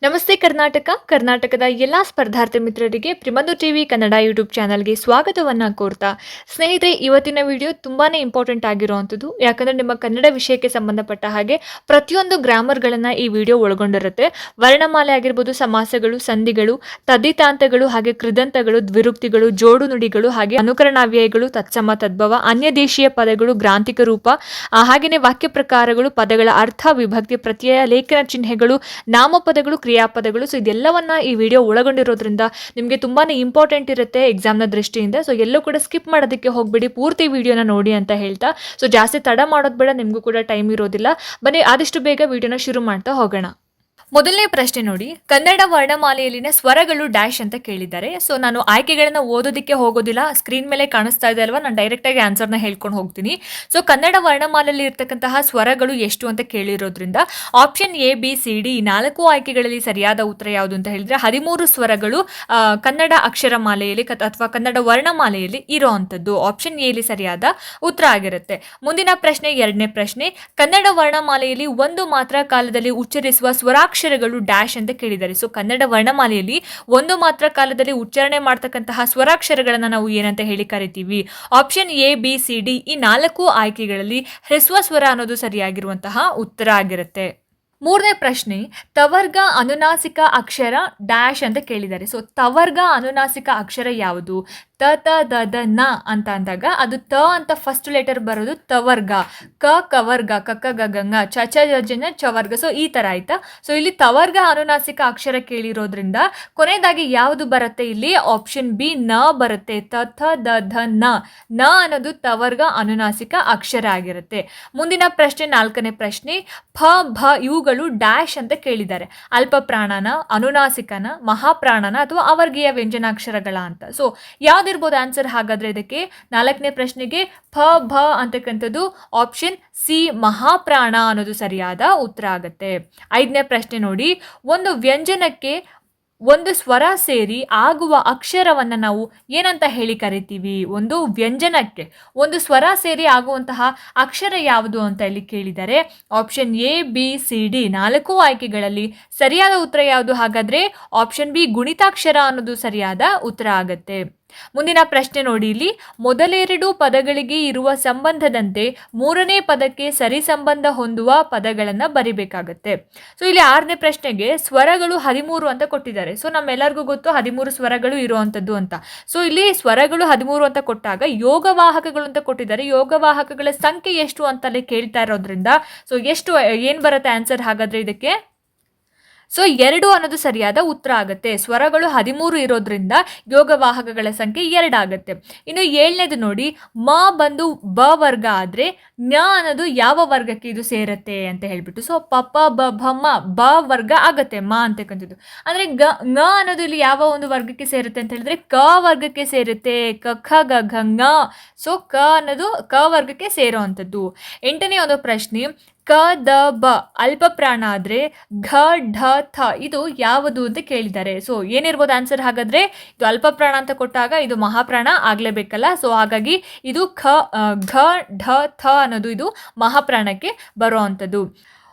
ನಮಸ್ತೆ ಕರ್ನಾಟಕ. ಕರ್ನಾಟಕದ ಎಲ್ಲ ಸ್ಪರ್ಧಾರ್ಥಿ ಮಿತ್ರರಿಗೆ ಪ್ರಿಮಧು ಟಿವಿ ಕನ್ನಡ ಯೂಟ್ಯೂಬ್ ಚಾನಲ್ಗೆ ಸ್ವಾಗತವನ್ನು ಕೋರ್ತಾ, ಸ್ನೇಹಿತರೆ, ಇವತ್ತಿನ ವಿಡಿಯೋ ತುಂಬಾ ಇಂಪಾರ್ಟೆಂಟ್ ಆಗಿರುವಂಥದ್ದು. ಯಾಕಂದರೆ ನಿಮ್ಮ ಕನ್ನಡ ವಿಷಯಕ್ಕೆ ಸಂಬಂಧಪಟ್ಟ ಹಾಗೆ ಪ್ರತಿಯೊಂದು ಗ್ರಾಮರ್ಗಳನ್ನು ಈ ವಿಡಿಯೋ ಒಳಗೊಂಡಿರುತ್ತೆ. ವರ್ಣಮಾಲೆ ಆಗಿರ್ಬೋದು, ಸಮಾಸಗಳು, ಸಂಧಿಗಳು, ತದ್ದಿತಾಂತಗಳು, ಹಾಗೆ ಕೃದಂತಗಳು, ದ್ವಿರುಕ್ತಿಗಳು, ಜೋಡು ನುಡಿಗಳು, ಹಾಗೆ ಅನುಕರಣಾವ್ಯಯಗಳು, ತತ್ಸಮ ತದ್ಭವ, ಅನ್ಯದೇಶೀಯ ಪದಗಳು, ಗ್ರಾಂಥಿಕ ರೂಪ, ಹಾಗೆಯೇ ವಾಕ್ಯ ಪ್ರಕಾರಗಳು, ಪದಗಳ ಅರ್ಥ, ವಿಭಕ್ತಿ, ಪ್ರತ್ಯಯ, ಲೇಖನ ಚಿಹ್ನೆಗಳು, ನಾಮಪದಗಳು, ಕ್ರಿಯಾಪದಗಳು. ಸೊ ಇದೆಲ್ಲವನ್ನ ಈ ವಿಡಿಯೋ ಒಳಗೊಂಡಿರೋದ್ರಿಂದ ನಿಮಗೆ ತುಂಬಾನೇ ಇಂಪಾರ್ಟೆಂಟ್ ಇರುತ್ತೆ ಎಕ್ಸಾಮ್ನ ದೃಷ್ಟಿಯಿಂದ. ಸೊ ಎಲ್ಲೂ ಕೂಡ ಸ್ಕಿಪ್ ಮಾಡೋದಕ್ಕೆ ಹೋಗ್ಬಿಡಿ, ಪೂರ್ತಿ ವಿಡಿಯೋನ ನೋಡಿ ಅಂತ ಹೇಳ್ತಾ. ಸೊ ಜಾಸ್ತಿ ತಡ ಮಾಡೋದು ಬೇಡ, ನಿಮಗೂ ಕೂಡ ಟೈಮ್ ಇರೋದಿಲ್ಲ. ಬನ್ನಿ ಆದಷ್ಟು ಬೇಗ ವಿಡಿಯೋನ ಶುರು ಮಾಡ್ತಾ ಹೋಗೋಣ. ಮೊದಲನೇ ಪ್ರಶ್ನೆ ನೋಡಿ, ಕನ್ನಡ ವರ್ಣಮಾಲೆಯಲ್ಲಿನ ಸ್ವರಗಳು ಡ್ಯಾಶ್ ಅಂತ ಕೇಳಿದ್ದಾರೆ. ಸೊ ನಾನು ಆಯ್ಕೆಗಳನ್ನ ಓದೋದಕ್ಕೆ ಹೋಗೋದಿಲ್ಲ, ಸ್ಕ್ರೀನ್ ಮೇಲೆ ಕಾಣಿಸ್ತಾ ಇದೆ ಅಲ್ವಾ, ನಾನು ಡೈರೆಕ್ಟ್ ಆಗಿ ಆನ್ಸರ್ನ ಹೇಳ್ಕೊಂಡು ಹೋಗ್ತೀನಿ. ಸೊ ಕನ್ನಡ ವರ್ಣಮಾಲೆಯಲ್ಲಿ ಇರ್ತಕ್ಕಂತಹ ಸ್ವರಗಳು ಎಷ್ಟು ಅಂತ ಕೇಳಿರೋದ್ರಿಂದ option A, B, C, D 4 ಆಯ್ಕೆಗಳಲ್ಲಿ ಸರಿಯಾದ ಉತ್ತರ ಯಾವುದು ಅಂತ ಹೇಳಿದ್ರೆ 13 ಸ್ವರಗಳು ಕನ್ನಡ ಅಕ್ಷರ ಮಾಲೆಯಲ್ಲಿ ಅಥವಾ ಕನ್ನಡ ವರ್ಣಮಾಲೆಯಲ್ಲಿ ಇರೋವಂಥದ್ದು. ಆಪ್ಷನ್ ಎ ಲಿ ಸರಿಯಾದ ಉತ್ತರ ಆಗಿರುತ್ತೆ. ಮುಂದಿನ ಪ್ರಶ್ನೆ, ಎರಡನೇ ಪ್ರಶ್ನೆ, ಕನ್ನಡ ವರ್ಣಮಾಲೆಯಲ್ಲಿ ಒಂದು ಮಾತ್ರ ಕಾಲದಲ್ಲಿ ಉಚ್ಚರಿಸುವ ಸ್ವರಾಕ್ಷರಗಳು ಡ್ಯಾಶ್ ಅಂತ ಕೇಳಿದ್ದಾರೆ. ಸೊ ಕನ್ನಡ ವರ್ಣಮಾಲೆಯಲ್ಲಿ ಒಂದು ಮಾತ್ರ ಕಾಲದಲ್ಲಿ ಉಚ್ಚಾರಣೆ ಮಾಡ್ತಕ್ಕಂತಹ ಸ್ವರಾಕ್ಷರಗಳನ್ನ ನಾವು ಏನಂತ ಹೇಳಿ ಕರಿತೀವಿ? Option A, B, C, D ಈ 4 ಆಯ್ಕೆಗಳಲ್ಲಿ ಹ್ರಸ್ವ ಸ್ವರ ಅನ್ನೋದು ಸರಿಯಾಗಿರುವಂತಹ ಉತ್ತರ ಆಗಿರುತ್ತೆ. ಮೂರನೇ ಪ್ರಶ್ನೆ, ತವರ್ಗ ಅನುನಾಸಿಕ ಅಕ್ಷರ ಡ್ಯಾಶ್ ಅಂತ ಕೇಳಿದ್ದಾರೆ. ಸೊ ತವರ್ಗ ಅನುನಾಸಿಕ ಅಕ್ಷರ ಯಾವುದು? ತ, ತ, ದ, ದ, ನ ಅಂತ ಅಂದಾಗ ಅದು ತ ಅಂತ ಫಸ್ಟ್ ಲೆಟರ್ ಬರೋದು ತವರ್ಗ. ಕ ಕವರ್ಗ, ಕಕ್ಕ ಗಂಗ, ಚ ಚ ಜನ ಚವರ್ಗ. ಸೊ ಈ ತರ ಆಯ್ತಾ. ಸೊ ಇಲ್ಲಿ ತವರ್ಗ ಅನುನಾಸಿಕ ಅಕ್ಷರ ಕೇಳಿರೋದ್ರಿಂದ ಕೊನೆಯದಾಗಿ ಯಾವುದು ಬರುತ್ತೆ ಇಲ್ಲಿ? ಆಪ್ಷನ್ ಬಿ ನ ಬರುತ್ತೆ. ತ ಥ ದ ಧ ನ. ನ ಅನ್ನೋದು ತವರ್ಗ ಅನುನಾಸಿಕ ಅಕ್ಷರ ಆಗಿರುತ್ತೆ. ಮುಂದಿನ ಪ್ರಶ್ನೆ, ನಾಲ್ಕನೇ ಪ್ರಶ್ನೆ, ಫ ಭ ಇವುಗಳು ಡ್ಯಾಶ್ ಅಂತ ಕೇಳಿದ್ದಾರೆ. ಅಲ್ಪ ಪ್ರಾಣನ, ಅನುನಾಸಿಕನ, ಮಹಾಪ್ರಾಣನ ಅಥವಾ ಅವರ್ಗೀಯ ವ್ಯಂಜನಾಕ್ಷರಗಳ ಅಂತ. ಸೊ ಯಾವ್ದಿರ್ಬೋದು ಆನ್ಸರ್ ಹಾಗಾದ್ರೆ ಇದಕ್ಕೆ? ನಾಲ್ಕನೇ ಪ್ರಶ್ನೆಗೆ ಫ ಭ ಅಂತಕ್ಕಂಥದ್ದು ಆಪ್ಷನ್ ಸಿ ಮಹಾಪ್ರಾಣ ಅನ್ನೋದು ಸರಿಯಾದ ಉತ್ತರ ಆಗುತ್ತೆ. ಐದನೇ ಪ್ರಶ್ನೆ ನೋಡಿ, ಒಂದು ವ್ಯಂಜನಕ್ಕೆ ಒಂದು ಸ್ವರ ಸೇರಿ ಆಗುವ ಅಕ್ಷರವನ್ನು ನಾವು ಏನಂತ ಹೇಳಿ ಕರಿತೀವಿ? ಒಂದು ವ್ಯಂಜನಕ್ಕೆ ಒಂದು ಸ್ವರ ಸೇರಿ ಆಗುವಂತಹ ಅಕ್ಷರ ಯಾವುದು ಅಂತ ಇಲ್ಲಿ ಕೇಳಿದ್ದಾರೆ. Option A, B, C, D 4 ಆಯ್ಕೆಗಳಲ್ಲಿ ಸರಿಯಾದ ಉತ್ತರ ಯಾವುದು ಹಾಗಾದ್ರೆ? ಆಪ್ಷನ್ ಬಿ ಗುಣಿತಾಕ್ಷರ ಅನ್ನೋದು ಸರಿಯಾದ ಉತ್ತರ ಆಗತ್ತೆ. ಮುಂದಿನ ಪ್ರಶ್ನೆ ನೋಡಿ, ಇಲ್ಲಿ ಮೊದಲೆರಡು ಪದಗಳಿಗೆ ಇರುವ ಸಂಬಂಧದಂತೆ ಮೂರನೇ ಪದಕ್ಕೆ ಸರಿ ಸಂಬಂಧ ಹೊಂದುವ ಪದಗಳನ್ನು ಬರಿಬೇಕಾಗತ್ತೆ. ಸೊ ಇಲ್ಲಿ ಆರನೇ ಪ್ರಶ್ನೆಗೆ ಸ್ವರಗಳು 13 ಅಂತ ಕೊಟ್ಟಿದ್ದಾರೆ. ಸೊ ನಮ್ಮೆಲ್ಲರಿಗೂ ಗೊತ್ತು 13 ಸ್ವರಗಳು ಇರುವಂಥದ್ದು ಅಂತ. ಸೊ ಇಲ್ಲಿ ಸ್ವರಗಳು 13 ಅಂತ ಕೊಟ್ಟಾಗ ಯೋಗವಾಹಕಗಳು ಅಂತ ಕೊಟ್ಟಿದ್ದಾರೆ. ಯೋಗವಾಹಕಗಳ ಸಂಖ್ಯೆ ಎಷ್ಟು ಅಂತಲೇ ಕೇಳ್ತಾ ಇರೋದ್ರಿಂದ ಸೊ ಎಷ್ಟು ಏನ್ ಬರುತ್ತೆ ಆನ್ಸರ್ ಹಾಗಾದ್ರೆ ಇದಕ್ಕೆ? ಸೊ 2 ಅನ್ನೋದು ಸರಿಯಾದ ಉತ್ತರ ಆಗುತ್ತೆ. ಸ್ವರಗಳು 13 ಇರೋದ್ರಿಂದ ಯೋಗವಾಹಕಗಳ ಸಂಖ್ಯೆ 2 ಆಗುತ್ತೆ. ಇನ್ನು ಏಳನೇದು ನೋಡಿ, ಮ ಬಂದು ಬ ವರ್ಗ ಆದ್ರೆ ನ ಅನ್ನೋದು ಯಾವ ವರ್ಗಕ್ಕೆ ಇದು ಸೇರುತ್ತೆ ಅಂತ ಹೇಳ್ಬಿಟ್ಟು. ಸೊ ಪ ಪ ಬ ಭ ಮ ಬ ವರ್ಗ ಆಗತ್ತೆ ಮ ಅಂತಕ್ಕಂಥದ್ದು. ಅಂದ್ರೆ ನ ಅನ್ನೋದು ಇಲ್ಲಿ ಯಾವ ಒಂದು ವರ್ಗಕ್ಕೆ ಸೇರುತ್ತೆ ಅಂತ ಹೇಳಿದ್ರೆ ಕ ವರ್ಗಕ್ಕೆ ಸೇರುತ್ತೆ. ಕ ಖ ಗ ಘ ಂಗ. ಸೊ ಕ ಅನ್ನೋದು ಕ ವರ್ಗಕ್ಕೆ ಸೇರುವಂಥದ್ದು. ಎಂಟನೇ ಒಂದು ಪ್ರಶ್ನೆ, ಕ ದ ಬ ಅಲ್ಪ ಪ್ರಾಣ ಆದ್ರೆ ಘ ಢ ಥ ಇದು ಯಾವುದು ಅಂತ ಕೇಳಿದ್ದಾರೆ. ಸೊ ಏನಿರ್ಬೋದು ಆನ್ಸರ್ ಹಾಗಾದ್ರೆ? ಇದು ಅಲ್ಪ ಪ್ರಾಣ ಅಂತ ಕೊಟ್ಟಾಗ ಇದು ಮಹಾಪ್ರಾಣ ಆಗ್ಲೇಬೇಕಲ್ಲ. ಸೊ ಹಾಗಾಗಿ ಇದು ಘ ಢ ಥ ಅನ್ನೋದು ಇದು ಮಹಾಪ್ರಾಣಕ್ಕೆ ಬರುವಂಥದ್ದು.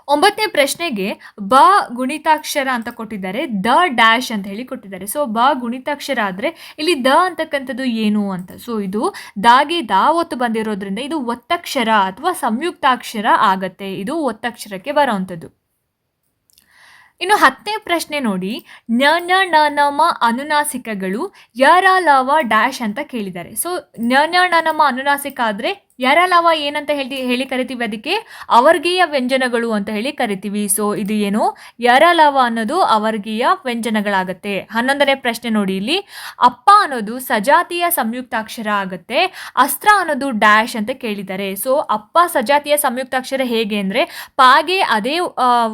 9ನೇ ಪ್ರಶ್ನೆಗೆ ಬ ಗುಣಿತಾಕ್ಷರ ಅಂತ ಕೊಟ್ಟಿದ್ದಾರೆ, ದ ಡ್ಯಾಶ್ ಅಂತ ಹೇಳಿ ಕೊಟ್ಟಿದ್ದಾರೆ. ಸೊ ಬ ಗುಣಿತಾಕ್ಷರ ಆದ್ರೆ ಇಲ್ಲಿ ದ ಅಂತಕ್ಕಂಥದ್ದು ಏನು ಅಂತ. ಸೊ ಇದು ದಾಗೆ ದಾ ಒತ್ತು ಬಂದಿರೋದ್ರಿಂದ ಇದು ಒತ್ತಕ್ಷರ ಅಥವಾ ಸಂಯುಕ್ತಾಕ್ಷರ ಆಗತ್ತೆ. ಇದು ಒತ್ತಕ್ಷರಕ್ಕೆ ಬರೋವಂಥದ್ದು. ಇನ್ನು 10ನೇ ಪ್ರಶ್ನೆ ನೋಡಿ, ನ ನ ನ ನ ಮ ಅನುನಾಸಿಕಗಳು ಯರ ಲವ ಡ್ಯಾಶ್ ಅಂತ ಕೇಳಿದ್ದಾರೆ. ಸೊ ನ ನ ನ ನ ಮ ಅನುನಾಸಿಕ ಆದ್ರೆ ಯರಲವ ಏನಂತ ಹೇಳಿ ಕರಿತೀವಿ? ಅದಕ್ಕೆ ಅವರ್ಗೀಯ ವ್ಯಂಜನಗಳು ಅಂತ ಹೇಳಿ ಕರಿತೀವಿ. ಸೊ ಇದು ಏನು? ಯರಲವ ಅನ್ನೋದು ಅವರ್ಗೀಯ ವ್ಯಂಜನಗಳಾಗತ್ತೆ. 11ನೇ ಪ್ರಶ್ನೆ ನೋಡಿ, ಇಲ್ಲಿ ಅಪ್ಪ ಅನ್ನೋದು ಸಜಾತಿಯ ಸಂಯುಕ್ತಾಕ್ಷರ ಆಗತ್ತೆ. ಅಸ್ತ್ರ ಅನ್ನೋದು ಡ್ಯಾಶ್ ಅಂತ ಕೇಳಿದ್ದಾರೆ. ಸೊ ಅಪ್ಪ ಸಜಾತಿಯ ಸಂಯುಕ್ತಾಕ್ಷರ ಹೇಗೆ ಅಂದ್ರೆ ಪಾಗೆ ಅದೇ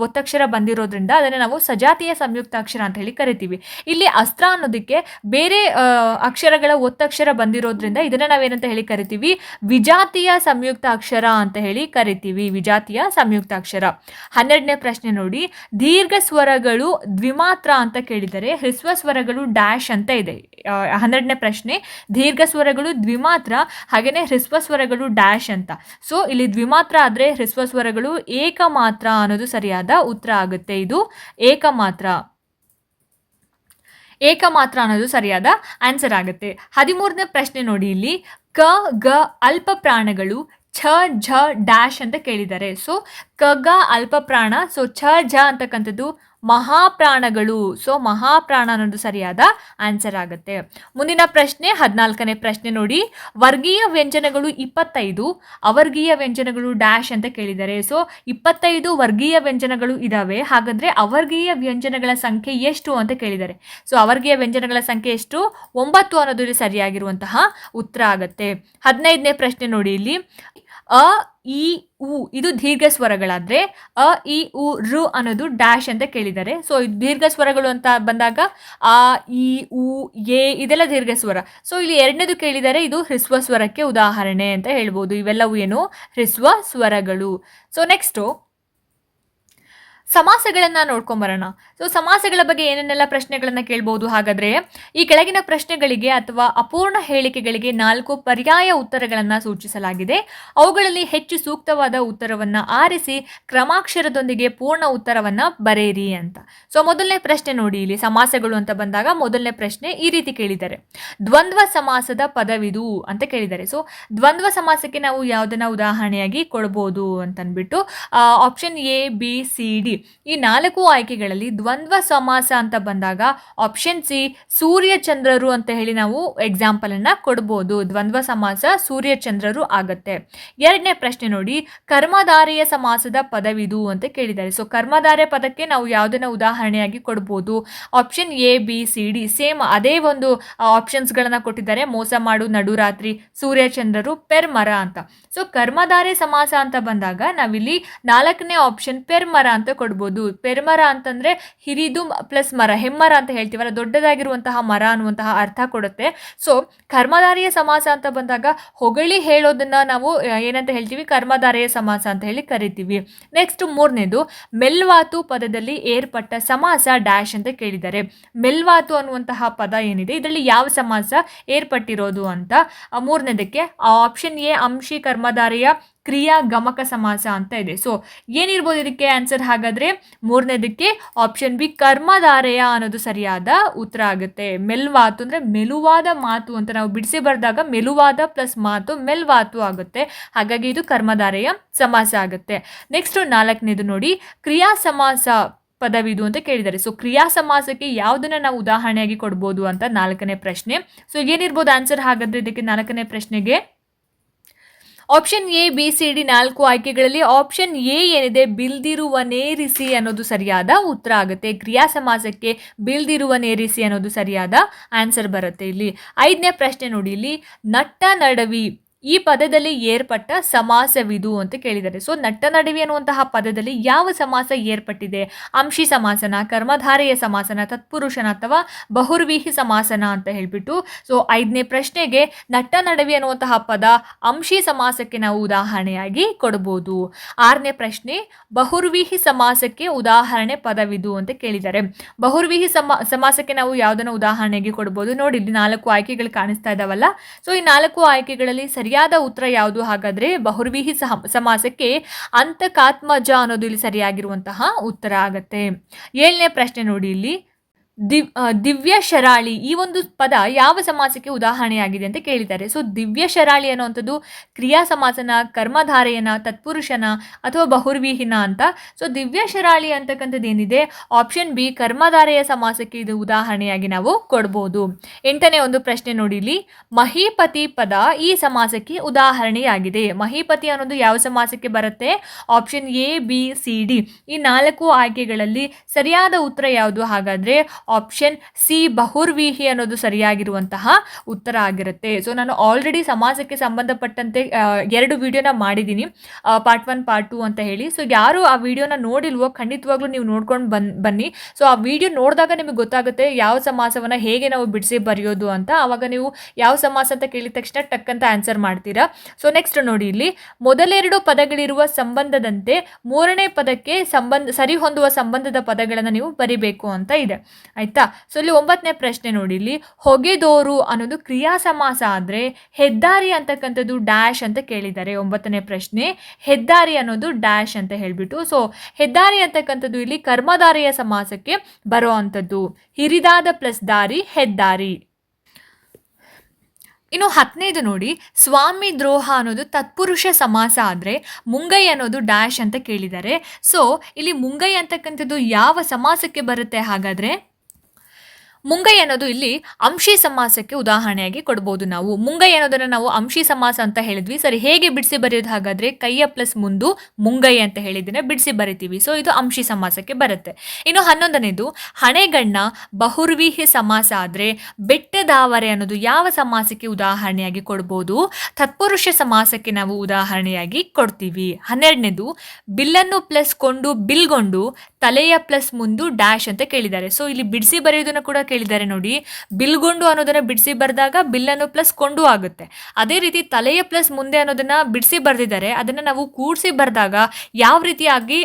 ಒತ್ತಕ್ಷರ ಬಂದಿರೋದ್ರಿಂದ ಅದನ್ನ ನಾವು ಸಜಾತಿಯ ಸಂಯುಕ್ತಾಕ್ಷರ ಅಂತ ಹೇಳಿ ಕರಿತೀವಿ. ಇಲ್ಲಿ ಅಸ್ತ್ರ ಅನ್ನೋದಕ್ಕೆ ಬೇರೆ ಅಕ್ಷರಗಳ ಒತ್ತಕ್ಷರ ಬಂದಿರೋದ್ರಿಂದ ಇದನ್ನ ನಾವೇನಂತ ಹೇಳಿ ಕರಿತೀವಿ? ವಿಜಾತಿಯ ಸಂಯುಕ್ತಾಕ್ಷರ ಅಂತ ಹೇಳಿ ಕರಿತೀವಿ. ವಿಜಾತಿಯ ಸಂಯುಕ್ತಾಕ್ಷರ. 12ನೇ ಪ್ರಶ್ನೆ ನೋಡಿ, ದೀರ್ಘ ಸ್ವರಗಳು ದ್ವಿಮಾತ್ರ ಅಂತ ಕೇಳಿದರೆ ಹ್ರಸ್ವ ಸ್ವರಗಳು ಡ್ಯಾಶ್ ಅಂತ ಇದೆ. 12ನೇ ಪ್ರಶ್ನೆ, ದೀರ್ಘ ಸ್ವರಗಳು ದ್ವಿಮಾತ್ರ ಹಾಗೇನೆ ಹ್ರಸ್ವ ಸ್ವರಗಳು ಡ್ಯಾಶ್ ಅಂತ. ಸೊ ಇಲ್ಲಿ ದ್ವಿಮಾತ್ರ ಆದ್ರೆ ಹ್ರಸ್ವ ಸ್ವರಗಳು ಏಕಮಾತ್ರ ಅನ್ನೋದು ಸರಿಯಾದ ಉತ್ತರ ಆಗುತ್ತೆ. ಇದು ಏಕಮಾತ್ರ. ಏಕಮಾತ್ರ ಅನ್ನೋದು ಸರಿಯಾದ ಆನ್ಸರ್ ಆಗುತ್ತೆ. 13ನೇ ಪ್ರಶ್ನೆ ನೋಡಿ ಇಲ್ಲಿ, ಕ ಗ ಅಲ್ಪ ಪ್ರಾಣಗಳು ಛ ಝ ಡ್ಯಾಶ್ ಅಂತ ಕೇಳಿದ್ದಾರೆ. ಸೊ ಕಗ ಅಲ್ಪ ಪ್ರಾಣ, ಸೊ ಛ ಝ ಅಂತಕ್ಕಂಥದ್ದು ಮಹಾಪ್ರಾಣಗಳು. ಸೊ ಮಹಾಪ್ರಾಣ ಅನ್ನೋದು ಸರಿಯಾದ ಆನ್ಸರ್ ಆಗುತ್ತೆ. ಮುಂದಿನ ಪ್ರಶ್ನೆ 14ನೇ ಪ್ರಶ್ನೆ ನೋಡಿ, ವರ್ಗೀಯ ವ್ಯಂಜನಗಳು 25, ಅವರ್ಗೀಯ ವ್ಯಂಜನಗಳು ಡ್ಯಾಶ್ ಅಂತ ಕೇಳಿದ್ದಾರೆ. ಸೊ 25 ವರ್ಗೀಯ ವ್ಯಂಜನಗಳು ಇದಾವೆ, ಹಾಗಾದ್ರೆ ಅವರ್ಗೀಯ ವ್ಯಂಜನಗಳ ಸಂಖ್ಯೆ ಎಷ್ಟು ಅಂತ ಕೇಳಿದ್ದಾರೆ. ಸೊ ಅವರ್ಗೀಯ ವ್ಯಂಜನಗಳ ಸಂಖ್ಯೆ ಎಷ್ಟು? 9 ಅನ್ನೋದು ಸರಿಯಾಗಿರುವಂತಹ ಉತ್ತರ ಆಗುತ್ತೆ. 15ನೇ ಪ್ರಶ್ನೆ ನೋಡಿ ಇಲ್ಲಿ, ಅ ಇ ಉ ಇದು ದೀರ್ಘ ಸ್ವರಗಳಾದ್ರೆ ಅ ಇ ಉ ರು ಅನ್ನೋದು ಡ್ಯಾಶ್ ಅಂತ ಕೇಳಿದ್ದಾರೆ. ಸೊ ದೀರ್ಘ ಸ್ವರಗಳು ಅಂತ ಬಂದಾಗ ಆ ಇ ಉ ಎ ಇದೆಲ್ಲ ದೀರ್ಘ ಸ್ವರ. ಸೊ ಇಲ್ಲಿ ಎರಡನೇದು ಕೇಳಿದ್ದಾರೆ, ಇದು ಹ್ರಸ್ವ ಸ್ವರಕ್ಕೆ ಉದಾಹರಣೆ ಅಂತ ಹೇಳ್ಬೋದು. ಇವೆಲ್ಲವೂ ಏನು? ಹ್ರಸ್ವ ಸ್ವರಗಳು. ಸೊ ನೆಕ್ಸ್ಟು ಸಮಾಸಗಳನ್ನು ನೋಡ್ಕೊಂಬರೋಣ. ಸೊ ಸಮಾಸಗಳ ಬಗ್ಗೆ ಏನೇನೆಲ್ಲ ಪ್ರಶ್ನೆಗಳನ್ನು ಕೇಳ್ಬೋದು ಹಾಗಾದರೆ, ಈ ಕೆಳಗಿನ ಪ್ರಶ್ನೆಗಳಿಗೆ ಅಥವಾ ಅಪೂರ್ಣ ಹೇಳಿಕೆಗಳಿಗೆ 4 ಪರ್ಯಾಯ ಉತ್ತರಗಳನ್ನು ಸೂಚಿಸಲಾಗಿದೆ. ಅವುಗಳಲ್ಲಿ ಹೆಚ್ಚು ಸೂಕ್ತವಾದ ಉತ್ತರವನ್ನು ಆರಿಸಿ ಕ್ರಮಾಕ್ಷರದೊಂದಿಗೆ ಪೂರ್ಣ ಉತ್ತರವನ್ನು ಬರೆಯಿರಿ ಅಂತ. ಸೊ ಮೊದಲನೇ ಪ್ರಶ್ನೆ ನೋಡಿ, ಇಲ್ಲಿ ಸಮಾಸಗಳು ಅಂತ ಬಂದಾಗ ಮೊದಲನೇ ಪ್ರಶ್ನೆ ಈ ರೀತಿ ಕೇಳಿದ್ದಾರೆ, ದ್ವಂದ್ವ ಸಮಾಸದ ಪದವಿದು ಅಂತ ಕೇಳಿದ್ದಾರೆ. ಸೊ ದ್ವಂದ್ವ ಸಮಾಸಕ್ಕೆ ನಾವು ಯಾವುದನ್ನ ಉದಾಹರಣೆಯಾಗಿ ಕೊಡ್ಬೋದು ಅಂತಂದ್ಬಿಟ್ಟು option A B C D ಈ 4 ಆಯ್ಕೆಗಳಲ್ಲಿ ದ್ವಂದ್ವ ಸಮಾಸ ಅಂತ ಬಂದಾಗ ಆಪ್ಷನ್ ಸಿ ಸೂರ್ಯಚಂದ್ರರು ಅಂತ ಹೇಳಿ ನಾವು ಎಕ್ಸಾಂಪಲ್ ಅನ್ನ ಕೊಡ್ಬೋದು. ದ್ವಂದ್ವ ಸಮಾಸ ಸೂರ್ಯಚಂದ್ರರು ಆಗತ್ತೆ. ಎರಡನೇ ಪ್ರಶ್ನೆ ನೋಡಿ, ಕರ್ಮಧಾರೆಯ ಸಮಾಸದ ಪದವಿದು ಅಂತ ಕೇಳಿದ್ದಾರೆ. ಸೊ ಕರ್ಮಧಾರೆ ಪದಕ್ಕೆ ನಾವು ಯಾವುದನ್ನ ಉದಾಹರಣೆಯಾಗಿ ಕೊಡ್ಬೋದು? Option A B C D same ಅದೇ ಒಂದು ಆಪ್ಷನ್ಸ್ ಗಳನ್ನ ಕೊಟ್ಟಿದ್ದಾರೆ. ಮೋಸ ಮಾಡು, ನಡುರಾತ್ರಿ, ಸೂರ್ಯಚಂದ್ರರು, ಪೆರ್ಮರ ಅಂತ. ಸೊ ಕರ್ಮಧಾರೆ ಸಮಾಸ ಅಂತ ಬಂದಾಗ ನಾವಿಲ್ಲಿ 4ನೇ ಆಪ್ಷನ್ ಪೆರ್ಮರ ಅಂತ ಕೊಡ್ಬೋದು. ಪೆರ್ಮರ ಅಂತಂದ್ರೆ ಹಿರಿದು ಪ್ಲಸ್ ಮರ, ಹೆಮ್ಮರ ಅಂತ ಹೇಳ್ತೀವಲ್ಲ, ದೊಡ್ಡದಾಗಿರುವಂತಹ ಮರ ಅನ್ನುವಂತಹ ಅರ್ಥ ಕೊಡುತ್ತೆ. ಸೊ ಕರ್ಮಧಾರೆಯ ಸಮಾಸ ಅಂತ ಬಂದಾಗ ಹೊಗಳಿ ಹೇಳೋದನ್ನ ನಾವು ಏನಂತ ಹೇಳ್ತೀವಿ? ಕರ್ಮಧಾರೆಯ ಸಮಾಸ ಅಂತ ಹೇಳಿ ಕರಿತೀವಿ. ನೆಕ್ಸ್ಟ್ ಮೂರನೇದು, ಮೆಲ್ವಾತು ಪದದಲ್ಲಿ ಏರ್ಪಟ್ಟ ಸಮಾಸ ಡ್ಯಾಶ್ ಅಂತ ಕೇಳಿದ್ದಾರೆ. ಮೆಲ್ವಾತು ಅನ್ನುವಂತಹ ಪದ ಏನಿದೆ ಇದರಲ್ಲಿ ಯಾವ ಸಮಾಸ ಏರ್ಪಟ್ಟಿರೋದು ಅಂತ. ಮೂರನೇದಕ್ಕೆ ಆಪ್ಷನ್ ಎ ಅಂಶಿ ಕರ್ಮಧಾರೆಯ ಕ್ರಿಯಾ ಗಮಕ ಸಮಾಸ ಅಂತ ಇದೆ. ಸೊ ಏನಿರ್ಬೋದು ಇದಕ್ಕೆ ಆನ್ಸರ್? ಹಾಗಾದ್ರೆ ಮೂರನೇದಕ್ಕೆ ಆಪ್ಷನ್ ಬಿ ಕರ್ಮಧಾರೆಯ ಅನ್ನೋದು ಸರಿಯಾದ ಉತ್ತರ ಆಗುತ್ತೆ. ಮೆಲ್ವಾತು ಅಂದ್ರೆ ಮೆಲುವಾದ ಮಾತು ಅಂತ ನಾವು ಬಿಡಿಸಿ ಬರೆದಾಗ ಮೆಲುವಾದ ಪ್ಲಸ್ ಮಾತು ಮೆಲ್ವಾತು ಆಗುತ್ತೆ. ಹಾಗಾಗಿ ಇದು ಕರ್ಮಧಾರೆಯ ಸಮಾಸ ಆಗುತ್ತೆ. ನೆಕ್ಸ್ಟ್ 4ನೇದು ನೋಡಿ, ಕ್ರಿಯಾ ಸಮಾಸ ಪದವಿದು ಅಂತ ಕೇಳಿದ್ದಾರೆ. ಸೊ ಕ್ರಿಯಾ ಸಮಾಸಕ್ಕೆ ಯಾವುದನ್ನ ನಾವು ಉದಾಹರಣೆಯಾಗಿ ಕೊಡ್ಬೋದು ಅಂತ 4ನೇ ಪ್ರಶ್ನೆ. ಸೊ ಏನಿರ್ಬೋದು ಆನ್ಸರ್ ಹಾಗಾದ್ರೆ ಇದಕ್ಕೆ 4ನೇ ಪ್ರಶ್ನೆಗೆ? Option A B C D 4 ಆಯ್ಕೆಗಳಲ್ಲಿ ಆಪ್ಷನ್ ಎ ಏನಿದೆ ಬಿಲ್ದಿರುವ ನೇರಿಸಿ ಅನ್ನೋದು ಸರಿಯಾದ ಉತ್ತರ ಆಗುತ್ತೆ. ಕ್ರಿಯಾ ಸಮಾಸಕ್ಕೆ ಬಿಲ್ದಿರುವ ನೇರಿಸಿ ಅನ್ನೋದು ಸರಿಯಾದ ಆನ್ಸರ್ ಬರುತ್ತೆ ಇಲ್ಲಿ. 5ನೇ ಪ್ರಶ್ನೆ ನೋಡಿ, ಇಲ್ಲಿ ನಟ್ಟ ನಡವಿ ಈ ಪದದಲ್ಲಿ ಏರ್ಪಟ್ಟ ಸಮಾಸವಿದು ಅಂತ ಕೇಳಿದ್ದಾರೆ. ಸೊ ನಟ್ಟ ನಡುವೆ ಅನ್ನುವಂತಹ ಪದದಲ್ಲಿ ಯಾವ ಸಮಾಸ ಏರ್ಪಟ್ಟಿದೆ? ಅಂಶಿ ಸಮಾಸನ, ಕರ್ಮಧಾರೆಯ ಸಮಾಸನ, ತತ್ಪುರುಷನ ಅಥವಾ ಬಹುರ್ವೀಹಿ ಸಮಾಸನ ಅಂತ ಹೇಳ್ಬಿಟ್ಟು. ಸೊ 5ನೇ ಪ್ರಶ್ನೆಗೆ ನಟ್ಟ ನಡುವೆ ಅನ್ನುವಂತಹ ಪದ ಅಂಶಿ ಸಮಾಸಕ್ಕೆ ನಾವು ಉದಾಹರಣೆಯಾಗಿ ಕೊಡಬಹುದು. 6ನೇ ಪ್ರಶ್ನೆ, ಬಹುರ್ವೀಹಿ ಸಮಾಸಕ್ಕೆ ಉದಾಹರಣೆ ಪದವಿದು ಅಂತ ಕೇಳಿದ್ದಾರೆ. ಬಹುರ್ವೀಹಿ ಸಮಾಸಕ್ಕೆ ನಾವು ಯಾವುದನ್ನು ಉದಾಹರಣೆಗೆ ಕೊಡಬಹುದು? ನೋಡಿ, ಇಲ್ಲಿ 4 ಆಯ್ಕೆಗಳು ಕಾಣಿಸ್ತಾ ಇದಾವಲ್ಲ. ಸೊ ಈ 4 ಆಯ್ಕೆಗಳಲ್ಲಿ ಸರಿಯಾದ ಉತ್ತರ ಯಾವುದು? ಹಾಗಾದ್ರೆ ಬಹುರ್ವೀಹಿ ಸಮಾಸಕ್ಕೆ ಅಂತಕಾತ್ಮಜ ಅನ್ನೋದು ಇಲ್ಲಿ ಸರಿಯಾಗಿರುವಂತಹ ಉತ್ತರ ಆಗತ್ತೆ. 7ನೇ ಪ್ರಶ್ನೆ ನೋಡಿ, ಇಲ್ಲಿ ದಿವ್ಯ ಶರಾಳಿ ಈ ಒಂದು ಪದ ಯಾವ ಸಮಾಸಕ್ಕೆ ಉದಾಹರಣೆಯಾಗಿದೆ ಅಂತ ಕೇಳಿದ್ದಾರೆ. ಸೊ ದಿವ್ಯ ಶರಾಳಿ ಅನ್ನುವಂಥದ್ದು ಕ್ರಿಯಾ ಸಮಾಸನ, ಕರ್ಮಧಾರೆಯನ, ತತ್ಪುರುಷನ ಅಥವಾ ಬಹುರ್ವೀಹಿನ ಅಂತ. ಸೊ ದಿವ್ಯ ಶರಾಳಿ ಅಂತಕ್ಕಂಥದ್ದು ಏನಿದೆ ಆಪ್ಷನ್ ಬಿ ಕರ್ಮಧಾರೆಯ ಸಮಾಸಕ್ಕೆ ಇದು ಉದಾಹರಣೆಯಾಗಿ ನಾವು ಕೊಡ್ಬೋದು. 8ನೇ ಒಂದು ಪ್ರಶ್ನೆ ನೋಡಿ, ಇಲ್ಲಿ ಮಹೀಪತಿ ಪದ ಈ ಸಮಾಸಕ್ಕೆ ಉದಾಹರಣೆಯಾಗಿದೆ. ಮಹೀಪತಿ ಅನ್ನೋದು ಯಾವ ಸಮಾಸಕ್ಕೆ ಬರುತ್ತೆ? Option A B C D ಈ 4 ಆಯ್ಕೆಗಳಲ್ಲಿ ಸರಿಯಾದ ಉತ್ತರ ಯಾವುದು? ಹಾಗಾದ್ರೆ ಆಪ್ಷನ್ ಸಿ ಬಹುರ್ವೀಹಿ ಅನ್ನೋದು ಸರಿಯಾಗಿರುವಂತಹ ಉತ್ತರ ಆಗಿರುತ್ತೆ. ಸೊ ನಾನು ಆಲ್ರೆಡಿ ಸಮಾಸಕ್ಕೆ ಸಂಬಂಧಪಟ್ಟಂತೆ 2 ವಿಡಿಯೋನ ಮಾಡಿದ್ದೀನಿ, ಪಾರ್ಟ್ 1 ಪಾರ್ಟ್ 2 ಅಂತ ಹೇಳಿ. ಸೊ ಯಾರು ಆ ವಿಡಿಯೋನ ನೋಡಿಲ್ವೋ ಖಂಡಿತವಾಗ್ಲೂ ನೀವು ನೋಡ್ಕೊಂಡು ಬನ್ನಿ. ಸೊ ಆ ವಿಡಿಯೋ ನೋಡಿದಾಗ ನಿಮಗೆ ಗೊತ್ತಾಗುತ್ತೆ ಯಾವ ಸಮಾಸವನ್ನ ಹೇಗೆ ನಾವು ಬಿಡಿಸಿ ಬರೆಯೋದು ಅಂತ. ಆವಾಗ ನೀವು ಯಾವ ಸಮಾಸ ಅಂತ ಕೇಳಿದ ತಕ್ಷಣ ಟಕ್ ಅಂತ ಆನ್ಸರ್ ಮಾಡ್ತೀರಾ. ಸೊ ನೆಕ್ಸ್ಟ್ ನೋಡಿ, ಇಲ್ಲಿ ಮೊದಲೆರಡು ಪದಗಳಿರುವ ಸಂಬಂಧದಂತೆ 3ನೇ ಪದಕ್ಕೆ ಸರಿ ಹೊಂದುವ ಸಂಬಂಧದ ಪದಗಳನ್ನು ನೀವು ಬರಿಬೇಕು ಅಂತ ಇದೆ. ಆಯ್ತಾ. ಸೊ ಇಲ್ಲಿ 9ನೇ ಪ್ರಶ್ನೆ ನೋಡಿ, ಇಲ್ಲಿ ಹೊಗೆದೋರು ಅನ್ನೋದು ಕ್ರಿಯಾ ಸಮಾಸ ಆದ್ರೆ ಹೆದ್ದಾರಿ ಅಂತಕ್ಕಂಥದ್ದು ಡ್ಯಾಶ್ ಅಂತ ಕೇಳಿದ್ದಾರೆ. 9ನೇ ಪ್ರಶ್ನೆ ಹೆದ್ದಾರಿ ಅನ್ನೋದು ಡ್ಯಾಶ್ ಅಂತ ಹೇಳ್ಬಿಟ್ಟು. ಸೊ ಹೆದ್ದಾರಿ ಅಂತಕ್ಕಂಥದ್ದು ಇಲ್ಲಿ ಕರ್ಮಧಾರೆಯ ಸಮಾಸಕ್ಕೆ ಬರೋ ಅಂಥದ್ದು. ಹಿರಿದಾದ ಪ್ಲಸ್ ದಾರಿ ಹೆದ್ದಾರಿ. ಇನ್ನು 10ನೇದು ನೋಡಿ, ಸ್ವಾಮಿ ದ್ರೋಹ ಅನ್ನೋದು ತತ್ಪುರುಷ ಸಮಾಸ ಆದರೆ ಮುಂಗೈ ಅನ್ನೋದು ಡ್ಯಾಶ್ ಅಂತ ಕೇಳಿದ್ದಾರೆ. ಸೊ ಇಲ್ಲಿ ಮುಂಗೈ ಅಂತಕ್ಕಂಥದ್ದು ಯಾವ ಸಮಾಸಕ್ಕೆ ಬರುತ್ತೆ ಹಾಗಾದರೆ? ಮುಂಗೈ ಅನ್ನೋದು ಇಲ್ಲಿ ಅಂಶಿ ಸಮಾಸಕ್ಕೆ ಉದಾಹರಣೆಯಾಗಿ ಕೊಡ್ಬೋದು ನಾವು. ಮುಂಗೈ ಅನ್ನೋದನ್ನು ನಾವು ಅಂಶಿ ಸಮಾಸ ಅಂತ ಹೇಳಿದ್ವಿ. ಸರಿ, ಹೇಗೆ ಬಿಡಿಸಿ ಬರೆಯೋದು ಹಾಗಾದರೆ? ಕೈಯ ಪ್ಲಸ್ ಮುಂದು ಮುಂಗೈ ಅಂತ ಹೇಳಿದ್ದೇನೆ, ಬಿಡಿಸಿ ಬರಿತೀವಿ. ಸೊ ಇದು ಅಂಶಿ ಸಮಾಸಕ್ಕೆ ಬರುತ್ತೆ. ಇನ್ನು 11ನೇದು ಹಣೆಗಣ್ಣ ಬಹುರ್ವೀಹಿ ಸಮಾಸ ಆದರೆ ಬೆಟ್ಟದಾವರೆ ಅನ್ನೋದು ಯಾವ ಸಮಾಸಕ್ಕೆ ಉದಾಹರಣೆಯಾಗಿ ಕೊಡ್ಬೋದು? ತತ್ಪುರುಷ ಸಮಾಸಕ್ಕೆ ನಾವು ಉದಾಹರಣೆಯಾಗಿ ಕೊಡ್ತೀವಿ. 12ನೇದು ಬಿಲ್ಲನ್ನು ಪ್ಲಸ್ ಕೊಂಡು ಬಿಲ್ಗೊಂಡು ತಲೆಯ ಪ್ಲಸ್ ಮುಂದು ಡ್ಯಾಶ್ ಅಂತ ಕೇಳಿದ್ದಾರೆ. ಸೊ ಇಲ್ಲಿ ಬಿಡಿಸಿ ಬರೆಯೋದನ್ನು ಕೂಡ ಕೇಳಿದ್ದಾರೆ ನೋಡಿ. ಬಿಲ್ಗೊಂಡು ಅನ್ನೋದನ್ನ ಬಿಡಿಸಿ ಬರೆದಾಗ ಬಿಲ್ಲನ್ನು ಪ್ಲಸ್ ಕೊಂಡು ಆಗುತ್ತೆ. ಅದೇ ರೀತಿ ತಲೆಯ ಪ್ಲಸ್ ಮುಂದೆ ಅನ್ನೋದನ್ನ ಬಿಡಿಸಿ ಬರೆದಿದ್ದಾರೆ, ಅದನ್ನ ನಾವು ಕೂಡಿಸಿ ಬರೆದಾಗ ಯಾವ ರೀತಿಯಾಗಿ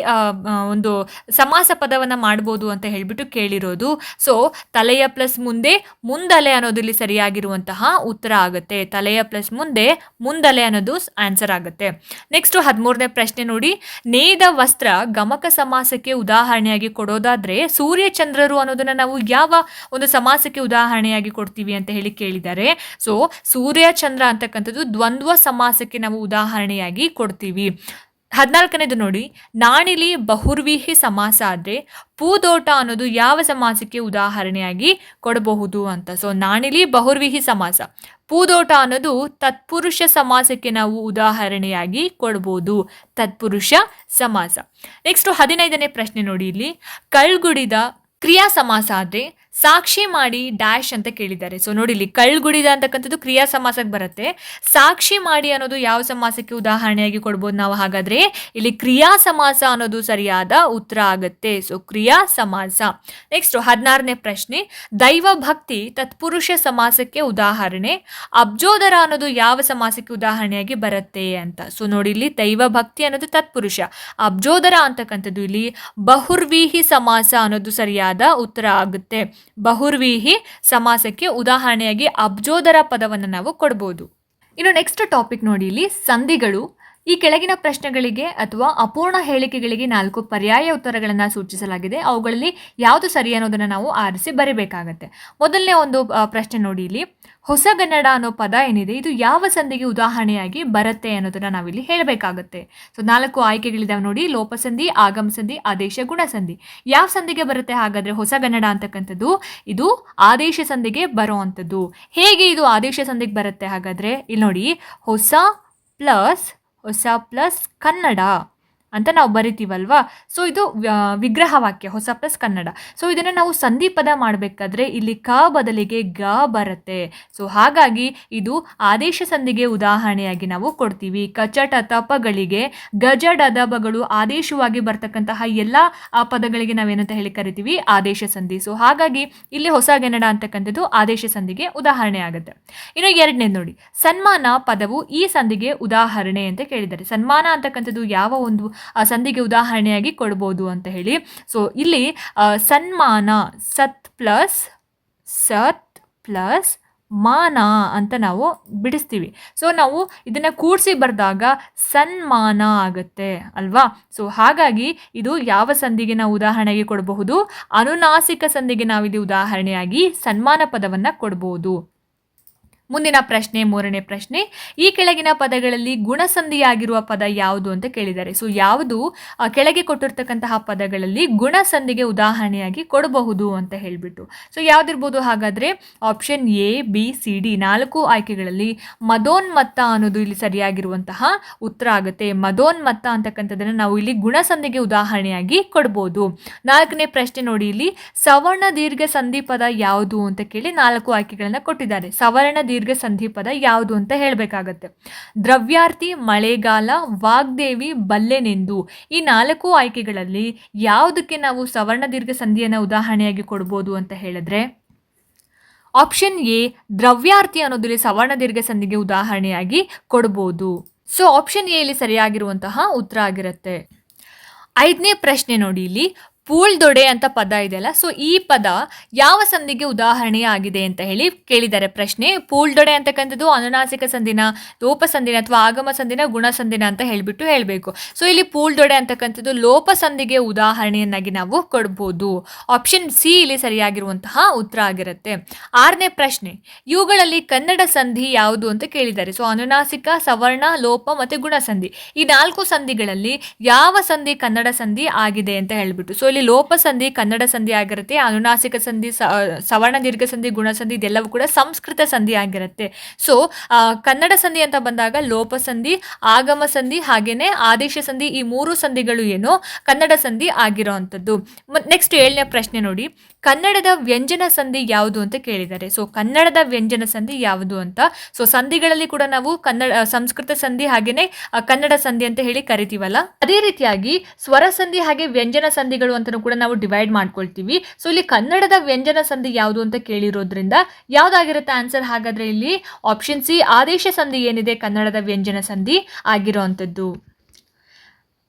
ಒಂದು ಸಮಾಸ ಪದವನ್ನ ಮಾಡ್ಬೋದು ಅಂತ ಹೇಳ್ಬಿಟ್ಟು ಕೇಳಿರೋದು. ಸೊ ತಲೆಯ ಪ್ಲಸ್ ಮುಂದೆ ಮುಂದಲೆ ಅನ್ನೋದು ಇಲ್ಲಿ ಸರಿಯಾಗಿರುವಂತಹ ಉತ್ತರ ಆಗುತ್ತೆ. ತಲೆಯ ಪ್ಲಸ್ ಮುಂದೆ ಮುಂದಲೆ ಅನ್ನೋದು ಆನ್ಸರ್ ಆಗುತ್ತೆ. ನೆಕ್ಸ್ಟ್ 13ನೇ ಪ್ರಶ್ನೆ ನೋಡಿ, ನೇಯ್ದ ವಸ್ತ್ರ ಗಮಕ ಸಮಾಸಕ್ಕೆ ಉದಾಹರಣೆಯಾಗಿ ಕೊಡೋದಾದ್ರೆ ಸೂರ್ಯ ಚಂದ್ರರು ಅನ್ನೋದನ್ನ ನಾವು ಯಾವ ಒಂದು ಸಮಾಸಕ್ಕೆ ಉದಾಹರಣೆಯಾಗಿ ಕೊಡ್ತೀವಿ ಅಂತ ಹೇಳಿ ಕೇಳಿದ್ದಾರೆ. ಸೊ ಸೂರ್ಯ ಚಂದ್ರ ಅಂತಕ್ಕಂಥದ್ದು ದ್ವಂದ್ವ ಸಮಾಸಕ್ಕೆ ನಾವು ಉದಾಹರಣೆಯಾಗಿ ಕೊಡ್ತೀವಿ. 14ನೇದು ನೋಡಿ, ನಾಣಿಲಿ ಬಹುರ್ವೀಹಿ ಸಮಾಸ ಆದರೆ ಪೂದೋಟ ಅನ್ನೋದು ಯಾವ ಸಮಾಸಕ್ಕೆ ಉದಾಹರಣೆಯಾಗಿ ಕೊಡಬಹುದು ಅಂತ. ಸೊ ನಾಣಿಲಿ ಬಹುರ್ವೀಹಿ ಸಮಾಸ, ಪೂದೋಟ ಅನ್ನೋದು ತತ್ಪುರುಷ ಸಮಾಸಕ್ಕೆ ನಾವು ಉದಾಹರಣೆಯಾಗಿ ಕೊಡ್ಬೋದು, ತತ್ಪುರುಷ ಸಮಾಸ. ನೆಕ್ಸ್ಟ್ 15ನೇ ಪ್ರಶ್ನೆ ನೋಡಿ, ಇಲ್ಲಿ ಕಳ್ಗುಡಿದ ಕ್ರಿಯಾ ಸಮಾಸ ಆದರೆ ಸಾಕ್ಷಿ ಮಾಡಿ ಡ್ಯಾಶ್ ಅಂತ ಕೇಳಿದ್ದಾರೆ. ಸೊ ನೋಡಿ, ಇಲ್ಲಿ ಕಳ್ಗುಡಿದ ಅಂತಕ್ಕಂಥದ್ದು ಕ್ರಿಯಾ ಸಮಾಸಕ್ಕೆ ಬರುತ್ತೆ. ಸಾಕ್ಷಿ ಮಾಡಿ ಅನ್ನೋದು ಯಾವ ಸಮಾಸಕ್ಕೆ ಉದಾಹರಣೆಯಾಗಿ ಕೊಡ್ಬೋದು ನಾವು ಹಾಗಾದ್ರೆ? ಇಲ್ಲಿ ಕ್ರಿಯಾ ಸಮಾಸ ಅನ್ನೋದು ಸರಿಯಾದ ಉತ್ತರ ಆಗುತ್ತೆ. ಸೊ ಕ್ರಿಯಾ ಸಮಾಸ. ನೆಕ್ಸ್ಟ್ 16ನೇ ಪ್ರಶ್ನೆ, ದೈವ ಭಕ್ತಿ ತತ್ಪುರುಷ ಸಮಾಸಕ್ಕೆ ಉದಾಹರಣೆ ಅಬ್ಜೋದರ ಅನ್ನೋದು ಯಾವ ಸಮಾಸಕ್ಕೆ ಉದಾಹರಣೆಯಾಗಿ ಬರುತ್ತೆ ಅಂತ. ಸೊ ನೋಡಿ, ಇಲ್ಲಿ ದೈವ ಭಕ್ತಿ ಅನ್ನೋದು ತತ್ಪುರುಷ, ಅಬ್ಜೋದರ ಅಂತಕ್ಕಂಥದ್ದು ಇಲ್ಲಿ ಬಹುರ್ವೀಹಿ ಸಮಾಸ ಅನ್ನೋದು ಸರಿಯಾದ ಉತ್ತರ ಆಗುತ್ತೆ. ಬಹುರ್ವೀಹಿ ಸಮಾಸಕ್ಕೆ ಉದಾಹರಣೆಯಾಗಿ ಅಬ್ಜೋದರ ಪದವನ್ನು ನಾವು ಕೊಡ್ಬೋದು. ಇನ್ನು ನೆಕ್ಸ್ಟ್ ಟಾಪಿಕ್ ನೋಡಿ, ಇಲ್ಲಿ ಸಂಧಿಗಳು. ಈ ಕೆಳಗಿನ ಪ್ರಶ್ನೆಗಳಿಗೆ ಅಥವಾ ಅಪೂರ್ಣ ಹೇಳಿಕೆಗಳಿಗೆ 4 ಪರ್ಯಾಯ ಉತ್ತರಗಳನ್ನು ಸೂಚಿಸಲಾಗಿದೆ. ಅವುಗಳಲ್ಲಿ ಯಾವುದು ಸರಿ ಅನ್ನೋದನ್ನು ನಾವು ಆರಿಸಿ ಬರೀಬೇಕಾಗತ್ತೆ. ಮೊದಲನೇ ಒಂದು ಪ್ರಶ್ನೆ ನೋಡಿ, ಇಲ್ಲಿ ಹೊಸಗನ್ನಡ ಅನ್ನೋ ಪದ ಏನಿದೆ ಇದು ಯಾವ ಸಂಧಿಗೆ ಉದಾಹರಣೆಯಾಗಿ ಬರುತ್ತೆ ಅನ್ನೋದನ್ನ ನಾವಿಲ್ಲಿ ಹೇಳಬೇಕಾಗತ್ತೆ. ಸೊ 4 ಆಯ್ಕೆಗಳಿದಾವೆ ನೋಡಿ, ಲೋಪಸಂಧಿ, ಆಗಮ ಸಂಧಿ, ಆದೇಶ, ಗುಣಸಂಧಿ. ಯಾವ ಸಂಧಿಗೆ ಬರುತ್ತೆ ಹಾಗಾದ್ರೆ ಹೊಸಗನ್ನಡ ಅಂತಕ್ಕಂಥದ್ದು? ಇದು ಆದೇಶ ಸಂಧಿಗೆ ಬರೋ ಅಂಥದ್ದು. ಹೇಗೆ ಇದು ಆದೇಶ ಸಂಧಿಗೆ ಬರುತ್ತೆ ಹಾಗಾದ್ರೆ? ಇಲ್ಲಿ ನೋಡಿ, ಹೊಸ ಪ್ಲಸ್ ಕನ್ನಡ ಅಂತ ನಾವು ಬರಿತೀವಲ್ವಾ. ಸೊ ಇದು ವಿಗ್ರಹ ವಾಕ್ಯ, ಹೊಸ ಪ್ಲಸ್ ಕನ್ನಡ. ಸೊ ಇದನ್ನು ನಾವು ಸಂಧಿ ಪದ ಮಾಡಬೇಕಾದ್ರೆ ಇಲ್ಲಿ ಕ ಬದಲಿಗೆ ಗ ಬರುತ್ತೆ. ಸೊ ಹಾಗಾಗಿ ಇದು ಆದೇಶ ಸಂಧಿಗೆ ಉದಾಹರಣೆಯಾಗಿ ನಾವು ಕೊಡ್ತೀವಿ. ಕಚಟ ತಪಗಳಿಗೆ ಗಜ ಡದಬಗಳು ಆದೇಶವಾಗಿ ಬರ್ತಕ್ಕಂತಹ ಎಲ್ಲ ಪದಗಳಿಗೆ ನಾವೇನಂತ ಹೇಳಿ ಕರಿತೀವಿ? ಆದೇಶ ಸಂಧಿ. ಸೊ ಹಾಗಾಗಿ ಇಲ್ಲಿ ಹೊಸಗನ್ನಡ ಅಂತಕ್ಕಂಥದ್ದು ಆದೇಶ ಸಂಧಿಗೆ ಉದಾಹರಣೆ ಆಗುತ್ತೆ. ಇನ್ನು 2ನೇದು ನೋಡಿ, ಸನ್ಮಾನ ಪದವು ಈ ಸಂಧಿಗೆ ಉದಾಹರಣೆ ಅಂತ ಕೇಳಿದ್ದಾರೆ. ಸನ್ಮಾನ ಅಂತಕ್ಕಂಥದ್ದು ಯಾವ ಒಂದು ಸಂಧಿಗೆ ಉದಾಹರಣೆಯಾಗಿ ಕೊಡ್ಬೋದು ಅಂತ ಹೇಳಿ. ಸೊ ಇಲ್ಲಿ ಸನ್ಮಾನ ಸತ್ ಪ್ಲಸ್ ಮಾನ ಅಂತ ನಾವು ಬಿಡಿಸ್ತೀವಿ. ಸೊ ನಾವು ಇದನ್ನ ಕೂಡಿಸಿ ಬರೆದಾಗ ಸನ್ಮಾನ ಆಗುತ್ತೆ ಅಲ್ವಾ. ಸೊ ಹಾಗಾಗಿ ಇದು ಯಾವ ಸಂಧಿಗೆ ನಾವು ಉದಾಹರಣೆಗೆ ಕೊಡಬಹುದು? ಅನುನಾಸಿಕ ಸಂಧಿಗೆ ನಾವಿಲ್ಲಿ ಉದಾಹರಣೆಯಾಗಿ ಸನ್ಮಾನ ಪದವನ್ನ ಕೊಡಬಹುದು. ಮುಂದಿನ ಪ್ರಶ್ನೆ, 3ನೇ ಪ್ರಶ್ನೆ, ಈ ಕೆಳಗಿನ ಪದಗಳಲ್ಲಿ ಗುಣಸಂಧಿಯಾಗಿರುವ ಪದ ಯಾವುದು ಅಂತ ಕೇಳಿದ್ದಾರೆ. ಸೊ ಯಾವುದು ಕೆಳಗೆ ಕೊಟ್ಟಿರ್ತಕ್ಕಂತಹ ಪದಗಳಲ್ಲಿ ಗುಣಸಂಧಿಗೆ ಉದಾಹರಣೆಯಾಗಿ ಕೊಡಬಹುದು ಅಂತ ಹೇಳ್ಬಿಟ್ಟು. ಸೊ ಯಾವ್ದಿರ್ಬೋದು ಹಾಗಾದ್ರೆ? Option A, B, C, D 4 ಆಯ್ಕೆಗಳಲ್ಲಿ ಮದೋನ್ಮತ್ತ ಅನ್ನೋದು ಇಲ್ಲಿ ಸರಿಯಾಗಿರುವಂತಹ ಉತ್ತರ ಆಗುತ್ತೆ. ಮದೋನ್ಮತ್ತ ಅಂತಕ್ಕಂಥದ್ದನ್ನು ನಾವು ಇಲ್ಲಿ ಗುಣಸಂಧಿಗೆ ಉದಾಹರಣೆಯಾಗಿ ಕೊಡ್ಬೋದು. 4ನೇ ಪ್ರಶ್ನೆ ನೋಡಿ, ಇಲ್ಲಿ ಸವರ್ಣ ದೀರ್ಘ ಸಂಧಿ ಪದ ಯಾವುದು ಅಂತ ಕೇಳಿ 4 ಆಯ್ಕೆಗಳನ್ನ ಕೊಟ್ಟಿದ್ದಾರೆ. ಸವರ್ಣ ದೀರ್ಘ ಸಂಧಿ ಪದ ಯಾವುದು ಅಂತ ಹೇಳಬೇಕಾಗತ್ತೆ. ದ್ರವ್ಯಾರ್ಥಿ, ಮಳೆಗಾಲ, ವಾಗ್ದೇವಿ, ಬಲ್ಲೆನೆಂದು ಈ 4 ಆಯ್ಕೆಗಳಲ್ಲಿ ಯಾವುದಕ್ಕೆ ನಾವು ಸವರ್ಣ ದೀರ್ಘ ಸಂಧಿಯನ್ನು ಉದಾಹರಣೆಯಾಗಿ ಕೊಡ್ಬೋದು ಅಂತ ಹೇಳಿದ್ರೆ ಆಪ್ಷನ್ ಎ ದ್ರವ್ಯಾರ್ಥಿ ಅನ್ನೋದು ಸವರ್ಣ ದೀರ್ಘ ಸಂಧಿಗೆ ಉದಾಹರಣೆಯಾಗಿ ಕೊಡ್ಬೋದು. ಸೊ ಆಪ್ಷನ್ ಎ ಇಲ್ಲಿ ಸರಿಯಾಗಿರುವಂತಹ ಉತ್ತರ ಆಗಿರುತ್ತೆ. 5ನೇ ಪ್ರಶ್ನೆ ನೋಡಿ, ಇಲ್ಲಿ ಪೂಲ್ದೊಡೆ ಅಂತ ಪದ ಇದೆಯಲ್ಲ, ಸೊ ಈ ಪದ ಯಾವ ಸಂಧಿಗೆ ಉದಾಹರಣೆ ಆಗಿದೆ ಅಂತ ಹೇಳಿ ಕೇಳಿದ್ದಾರೆ ಪ್ರಶ್ನೆ. ಪೂಲ್ದೊಡೆ ಅಂತಕ್ಕಂಥದ್ದು ಅನುನಾಸಿಕ ಸಂಧಿನ, ಲೋಪ ಸಂಧಿನ ಅಥವಾ ಆಗಮ ಸಂಧಿನ, ಗುಣ ಸಂಧಿನ ಅಂತ ಹೇಳ್ಬಿಟ್ಟು ಹೇಳಬೇಕು. ಸೊ ಇಲ್ಲಿ ಪೂಲ್ದೊಡೆ ಅಂತಕ್ಕಂಥದ್ದು ಲೋಪ ಸಂಧಿಗೆ ಉದಾಹರಣೆಯನ್ನಾಗಿ ನಾವು ಕೊಡ್ಬೋದು. ಆಪ್ಷನ್ ಸಿ ಇಲ್ಲಿ ಸರಿಯಾಗಿರುವಂತಹ ಉತ್ತರ ಆಗಿರುತ್ತೆ. 6ನೇ ಪ್ರಶ್ನೆ, ಇವುಗಳಲ್ಲಿ ಕನ್ನಡ ಸಂಧಿ ಯಾವುದು ಅಂತ ಕೇಳಿದ್ದಾರೆ. ಸೊ ಅನುನಾಸಿಕ, ಸವರ್ಣ, ಲೋಪ ಮತ್ತೆ ಗುಣ ಸಂಧಿ, ಈ 4 ಸಂಧಿಗಳಲ್ಲಿ ಯಾವ ಸಂಧಿ ಕನ್ನಡ ಸಂಧಿ ಆಗಿದೆ ಅಂತ ಹೇಳ್ಬಿಟ್ಟು. ಸೊ ಇಲ್ಲಿ ಲೋಪ ಸಂಧಿ ಕನ್ನಡ ಸಂಧಿ ಆಗಿರುತ್ತೆ, ಅನುನಾಸಿಕ ಸಂಧಿ, ಸವರ್ಣ ದೀರ್ಘ ಸಂಧಿ, ಗುಣ ಸಂಧಿ ಇದೆಲ್ಲವೂ ಕೂಡ ಸಂಸ್ಕೃತ ಸಂಧಿ ಆಗಿರುತ್ತೆ. ಸೊ ಕನ್ನಡ ಸಂಧಿ ಅಂತ ಬಂದಾಗ ಲೋಪ ಸಂಧಿ, ಆಗಮ ಸಂಧಿ ಹಾಗೇನೆ ಆದೇಶ ಸಂಧಿ, ಈ 3 ಸಂಧಿಗಳು ಏನು ಕನ್ನಡ ಸಂಧಿ ಆಗಿರೋವಂಥದ್ದು. ನೆಕ್ಸ್ಟ್ 7ನೇ ಪ್ರಶ್ನೆ ನೋಡಿ, ಕನ್ನಡದ ವ್ಯಂಜನ ಸಂಧಿ ಯಾವುದು ಅಂತ ಕೇಳಿದ್ದಾರೆ. ಸೊ ಕನ್ನಡದ ವ್ಯಂಜನ ಸಂಧಿ ಯಾವುದು ಅಂತ. ಸೊ ಸಂಧಿಗಳಲ್ಲಿ ಕೂಡ ನಾವು ಸಂಸ್ಕೃತ ಸಂಧಿ ಹಾಗೇನೆ ಕನ್ನಡ ಸಂಧಿ ಅಂತ ಹೇಳಿ ಕರಿತೀವಲ್ಲ, ಅದೇ ರೀತಿಯಾಗಿ ಸ್ವರ ಸಂಧಿ ಹಾಗೆ ವ್ಯಂಜನ ಸಂಧಿಗಳು ಅಂತ ಕೂಡ ನಾವು ಡಿವೈಡ್ ಮಾಡ್ಕೊಳ್ತೀವಿ. ಸೊ ಇಲ್ಲಿ ಕನ್ನಡದ ವ್ಯಂಜನ ಸಂಧಿ ಯಾವುದು ಅಂತ ಕೇಳಿರೋದ್ರಿಂದ ಯಾವ್ದಾಗಿರುತ್ತೆ ಆನ್ಸರ್? ಹಾಗಾದ್ರೆ ಇಲ್ಲಿ ಆಪ್ಷನ್ ಸಿ ಆದೇಶ ಸಂಧಿ ಏನಿದೆ ಕನ್ನಡದ ವ್ಯಂಜನ ಸಂಧಿ ಆಗಿರೋವಂಥದ್ದು.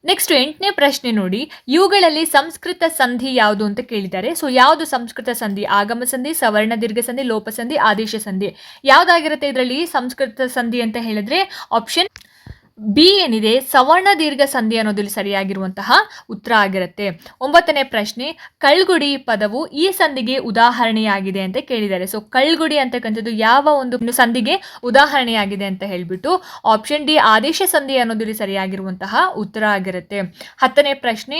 ನೆಕ್ಸ್ಟ್ 8ನೇ ಪ್ರಶ್ನೆ ನೋಡಿ, ಇವುಗಳಲ್ಲಿ ಸಂಸ್ಕೃತ ಸಂಧಿ ಯಾವುದು ಅಂತ ಕೇಳಿದ್ದಾರೆ. ಸೊ ಯಾವುದು ಸಂಸ್ಕೃತ ಸಂಧಿ? ಆಗಮ ಸಂಧಿ, ಸವರ್ಣ ದೀರ್ಘ ಸಂಧಿ, ಲೋಪ ಸಂಧಿ, ಆದೇಶ ಸಂಧಿ, ಯಾವ್ದಾಗಿರುತ್ತೆ ಇದರಲ್ಲಿ ಸಂಸ್ಕೃತ ಸಂಧಿ ಅಂತ ಹೇಳಿದ್ರೆ? ಆಪ್ಷನ್ ಬಿ ಏನಿದೆ ಸವರ್ಣ ದೀರ್ಘ ಸಂಧಿ ಅನ್ನೋದಿಲ್ಲಿ ಸರಿಯಾಗಿರುವಂತಹ ಉತ್ತರ ಆಗಿರುತ್ತೆ. 9ನೇ ಪ್ರಶ್ನೆ, ಕಳ್ಗುಡಿ ಪದವು ಈ ಸಂಧಿಗೆ ಉದಾಹರಣೆಯಾಗಿದೆ ಅಂತ ಕೇಳಿದ್ದಾರೆ. ಸೊ ಕಳ್ಗುಡಿ ಅಂತಕ್ಕಂಥದ್ದು ಯಾವ ಒಂದು ಸಂಧಿಗೆ ಉದಾಹರಣೆಯಾಗಿದೆ ಅಂತ ಹೇಳ್ಬಿಟ್ಟು ಆಪ್ಷನ್ ಡಿ ಆದೇಶ ಸಂಧಿ ಅನ್ನೋದಿಲ್ಲಿ ಸರಿಯಾಗಿರುವಂತಹ ಉತ್ತರ ಆಗಿರುತ್ತೆ. 10ನೇ ಪ್ರಶ್ನೆ,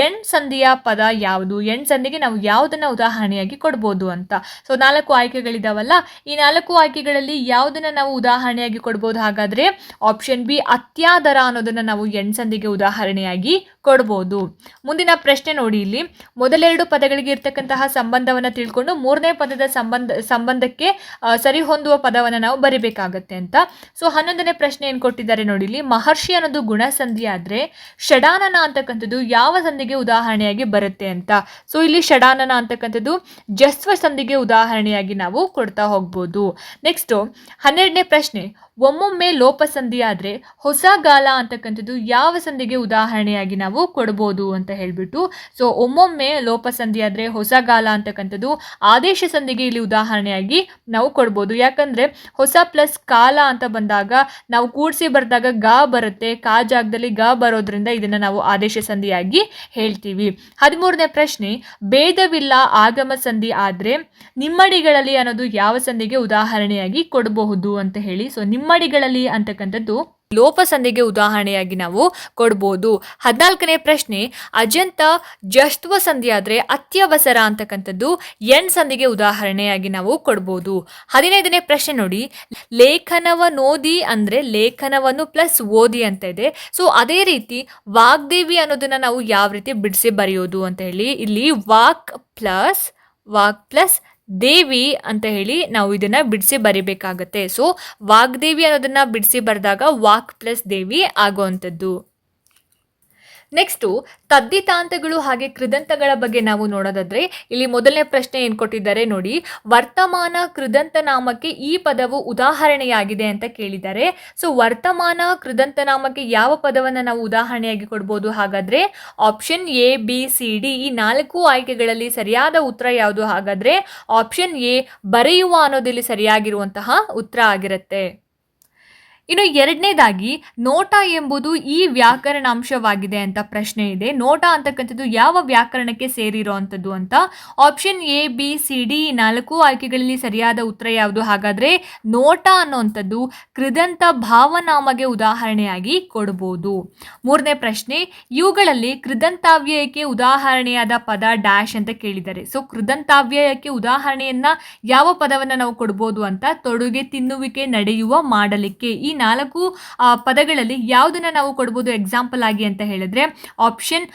ಎಣ್ ಸಂಧಿಯ ಪದ ಯಾವುದು? ಎಣ್ ಸಂಧಿಗೆ ನಾವು ಯಾವುದನ್ನ ಉದಾಹರಣೆಯಾಗಿ ಕೊಡ್ಬೋದು ಅಂತ. ಸೊ 4 ಆಯ್ಕೆಗಳಿದಾವಲ್ಲ, ಈ 4 ಆಯ್ಕೆಗಳಲ್ಲಿ ಯಾವುದನ್ನ ನಾವು ಉದಾಹರಣೆಯಾಗಿ ಕೊಡ್ಬೋದು? ಹಾಗಾದ್ರೆ ಆಪ್ಷನ್ ಬಿ ಅತ್ಯಾದರ ಅನ್ನೋದನ್ನ ನಾವು ಎಣ್ ಸಂಧಿಗೆ ಉದಾಹರಣೆಯಾಗಿ ಕೊಡ್ಬೋದು. ಮುಂದಿನ ಪ್ರಶ್ನೆ ನೋಡಿ, ಇಲ್ಲಿ ಮೊದಲೆರಡು ಪದಗಳಿಗೆ ಇರ್ತಕ್ಕಂತಹ ಸಂಬಂಧವನ್ನ ತಿಳ್ಕೊಂಡು 3ನೇ ಪದದ ಸಂಬಂಧಕ್ಕೆ ಸರಿ ಹೊಂದುವ ಪದವನ್ನ ನಾವು ಬರಿಬೇಕಾಗತ್ತೆ ಅಂತ. ಸೊ 11ನೇ ಪ್ರಶ್ನೆ ಏನ್ ಕೊಟ್ಟಿದ್ದಾರೆ ನೋಡಿ, ಇಲ್ಲಿ ಮಹರ್ಷಿ ಅನ್ನೋದು ಗುಣ ಸಂಧಿ ಆದ್ರೆ ಷಡಾನನ ಅಂತಕ್ಕಂಥದ್ದು ಯಾವ ಸಂಧಿಗೆ ಉದಾಹರಣೆಯಾಗಿ ಬರುತ್ತೆ ಅಂತ. ಸೊ ಇಲ್ಲಿ ಷಡಾನನ ಅಂತಕ್ಕಂಥದ್ದು ಜಸ್ವ ಸಂಧಿಗೆ ಉದಾಹರಣೆಯಾಗಿ ನಾವು ಕೊಡ್ತಾ ಹೋಗ್ಬೋದು. ನೆಕ್ಸ್ಟ್ 12ನೇ ಪ್ರಶ್ನೆ, ಒಮ್ಮೊಮ್ಮೆ ಲೋಪ ಸಂಧಿ ಆದ್ರೆ ಹೊಸ ಗಾಲ ಅಂತಕ್ಕಂಥದ್ದು ಯಾವ ಸಂಧಿಗೆ ಉದಾಹರಣೆಯಾಗಿ ನಾವು ಕೊಡ್ಬೋದು ಅಂತ ಹೇಳ್ಬಿಟ್ಟು. ಸೊ ಒಮ್ಮೊಮ್ಮೆ ಲೋಪ ಸಂಧಿ ಆದ್ರೆ ಹೊಸ ಗಾಲ ಅಂತಕ್ಕಂಥದ್ದು ಆದೇಶ ಸಂಧಿಗೆ ಇಲ್ಲಿ ಉದಾಹರಣೆಯಾಗಿ ನಾವು ಕೊಡ್ಬೋದು. ಯಾಕಂದ್ರೆ ಹೊಸ ಪ್ಲಸ್ ಕಾಲ ಅಂತ ಬಂದಾಗ ನಾವು ಕೂಡಿಸಿ ಬರೆದಾಗ ಗ ಬರುತ್ತೆ, ಕಾ ಜಾಗದಲ್ಲಿ ಗ ಬರೋದ್ರಿಂದ ಇದನ್ನ ನಾವು ಆದೇಶ ಸಂಧಿಯಾಗಿ ಹೇಳ್ತೀವಿ. 13ನೇ ಪ್ರಶ್ನೆ, ಭೇದವಿಲ್ಲ ಆಗಮ ಸಂಧಿ ಆದ್ರೆ ನಿಮ್ಮಡಿಗಳಲ್ಲಿ ಅನ್ನೋದು ಯಾವ ಸಂಧಿಗೆ ಉದಾಹರಣೆಯಾಗಿ ಕೊಡಬಹುದು ಅಂತ ಹೇಳಿ. ಸೊ ನಿಮ್ಮಡಿಗಳಲ್ಲಿ ಅಂತಕ್ಕಂಥದ್ದು ಲೋಪ ಸಂಧಿಗೆ ಉದಾಹರಣೆಯಾಗಿ ನಾವು ಕೊಡ್ಬೋದು. 14ನೇ ಪ್ರಶ್ನೆ, ಅಜಂತ ಜಸ್ತ್ವ ಸಂಧಿ ಆದ್ರೆ ಅತ್ಯವಸರ ಅಂತಕ್ಕಂಥದ್ದು ಎಣ್ ಸಂಧಿಗೆ ಉದಾಹರಣೆಯಾಗಿ ನಾವು ಕೊಡ್ಬೋದು. 15ನೇ ಪ್ರಶ್ನೆ ನೋಡಿ, ಲೇಖನವ ನೋದಿ ಅಂದ್ರೆ ಲೇಖನವನ್ನು ಪ್ಲಸ್ ಓದಿ ಅಂತ ಇದೆ. ಸೊ ಅದೇ ರೀತಿ ವಾಗ್ದೇವಿ ಅನ್ನೋದನ್ನ ನಾವು ಯಾವ ರೀತಿ ಬಿಡಿಸಿ ಬರೆಯೋದು ಅಂತ ಹೇಳಿ, ಇಲ್ಲಿ ವಾಕ್ ಪ್ಲಸ್ ದೇವಿ ಅಂತ ಹೇಳಿ ನಾವು ಇದನ್ನ ಬಿಡಿಸಿ ಬರಿಬೇಕಾಗತ್ತೆ. ಸೊ ವಾಗ್ದೇವಿ ಅನ್ನೋದನ್ನ ಬಿಡಿಸಿ ಬರೆದಾಗ ವಾಕ್ ಪ್ಲಸ್ ದೇವಿ ಆಗುವಂಥದ್ದು. ನೆಕ್ಸ್ಟು ತದ್ದಿತಾಂತಗಳು ಹಾಗೆ ಕೃದಂತಗಳ ಬಗ್ಗೆ ನಾವು ನೋಡೋದಾದ್ರೆ ಇಲ್ಲಿ ಮೊದಲನೇ ಪ್ರಶ್ನೆ ಏನು ಕೊಟ್ಟಿದ್ದಾರೆ ನೋಡಿ, ವರ್ತಮಾನ ಕೃದಂತ ನಾಮಕ್ಕೆ ಈ ಪದವು ಉದಾಹರಣೆಯಾಗಿದೆ ಅಂತ ಕೇಳಿದ್ದಾರೆ. ಸೊ ವರ್ತಮಾನ ಕೃದಂತ ನಾಮಕ್ಕೆ ಯಾವ ಪದವನ್ನು ನಾವು ಉದಾಹರಣೆಯಾಗಿ ಕೊಡ್ಬೋದು? ಹಾಗಾದ್ರೆ option A B C D ಈ 4 ಆಯ್ಕೆಗಳಲ್ಲಿ ಸರಿಯಾದ ಉತ್ತರ ಯಾವುದು? ಹಾಗಾದ್ರೆ ಆಪ್ಷನ್ ಎ ಬರೆಯುವ ಅನ್ನೋದಿಲ್ಲಿ ಸರಿಯಾಗಿರುವಂತಹ ಉತ್ತರ ಆಗಿರುತ್ತೆ. ಇನ್ನು 2ನೇದಾಗಿ ನೋಟ ಎಂಬುದು ಈ ವ್ಯಾಕರಣಾಂಶವಾಗಿದೆ ಅಂತ ಪ್ರಶ್ನೆ ಇದೆ. ನೋಟ ಅಂತಕ್ಕಂಥದ್ದು ಯಾವ ವ್ಯಾಕರಣಕ್ಕೆ ಸೇರಿರೋ ಅಂಥದ್ದು ಅಂತ. Option A B C D 4 ಆಯ್ಕೆಗಳಲ್ಲಿ ಸರಿಯಾದ ಉತ್ತರ ಯಾವುದು? ಹಾಗಾದ್ರೆ ನೋಟ ಅನ್ನುವಂಥದ್ದು ಕೃದಂತ ಭಾವನಾಮಗೆ ಉದಾಹರಣೆಯಾಗಿ ಕೊಡ್ಬೋದು. 3ನೇ ಪ್ರಶ್ನೆ, ಇವುಗಳಲ್ಲಿ ಕೃದಂತಾವ್ಯಯಕ್ಕೆ ಉದಾಹರಣೆಯಾದ ಪದ ಡ್ಯಾಶ್ ಅಂತ ಕೇಳಿದ್ದಾರೆ. ಸೊ ಕೃದಂತಾವ್ಯಯಕ್ಕೆ ಉದಾಹರಣೆಯನ್ನ ಯಾವ ಪದವನ್ನ ನಾವು ಕೊಡ್ಬೋದು ಅಂತ. ತೊಡುಗೆ, ತಿನ್ನುವಿಕೆ, ನಡೆಯುವ, ಮಾಡಲಿಕ್ಕೆ ಈ 4 ಪದಗಳಲ್ಲಿ ಯಾವುದನ್ನ ನಾವು ಕೊಡ್ಬೋದು ಎಕ್ಸಾಂಪಲ್ ಆಗಿ ಅಂತ ಹೇಳಿದ್ರೆ ಆಪ್ಷನ್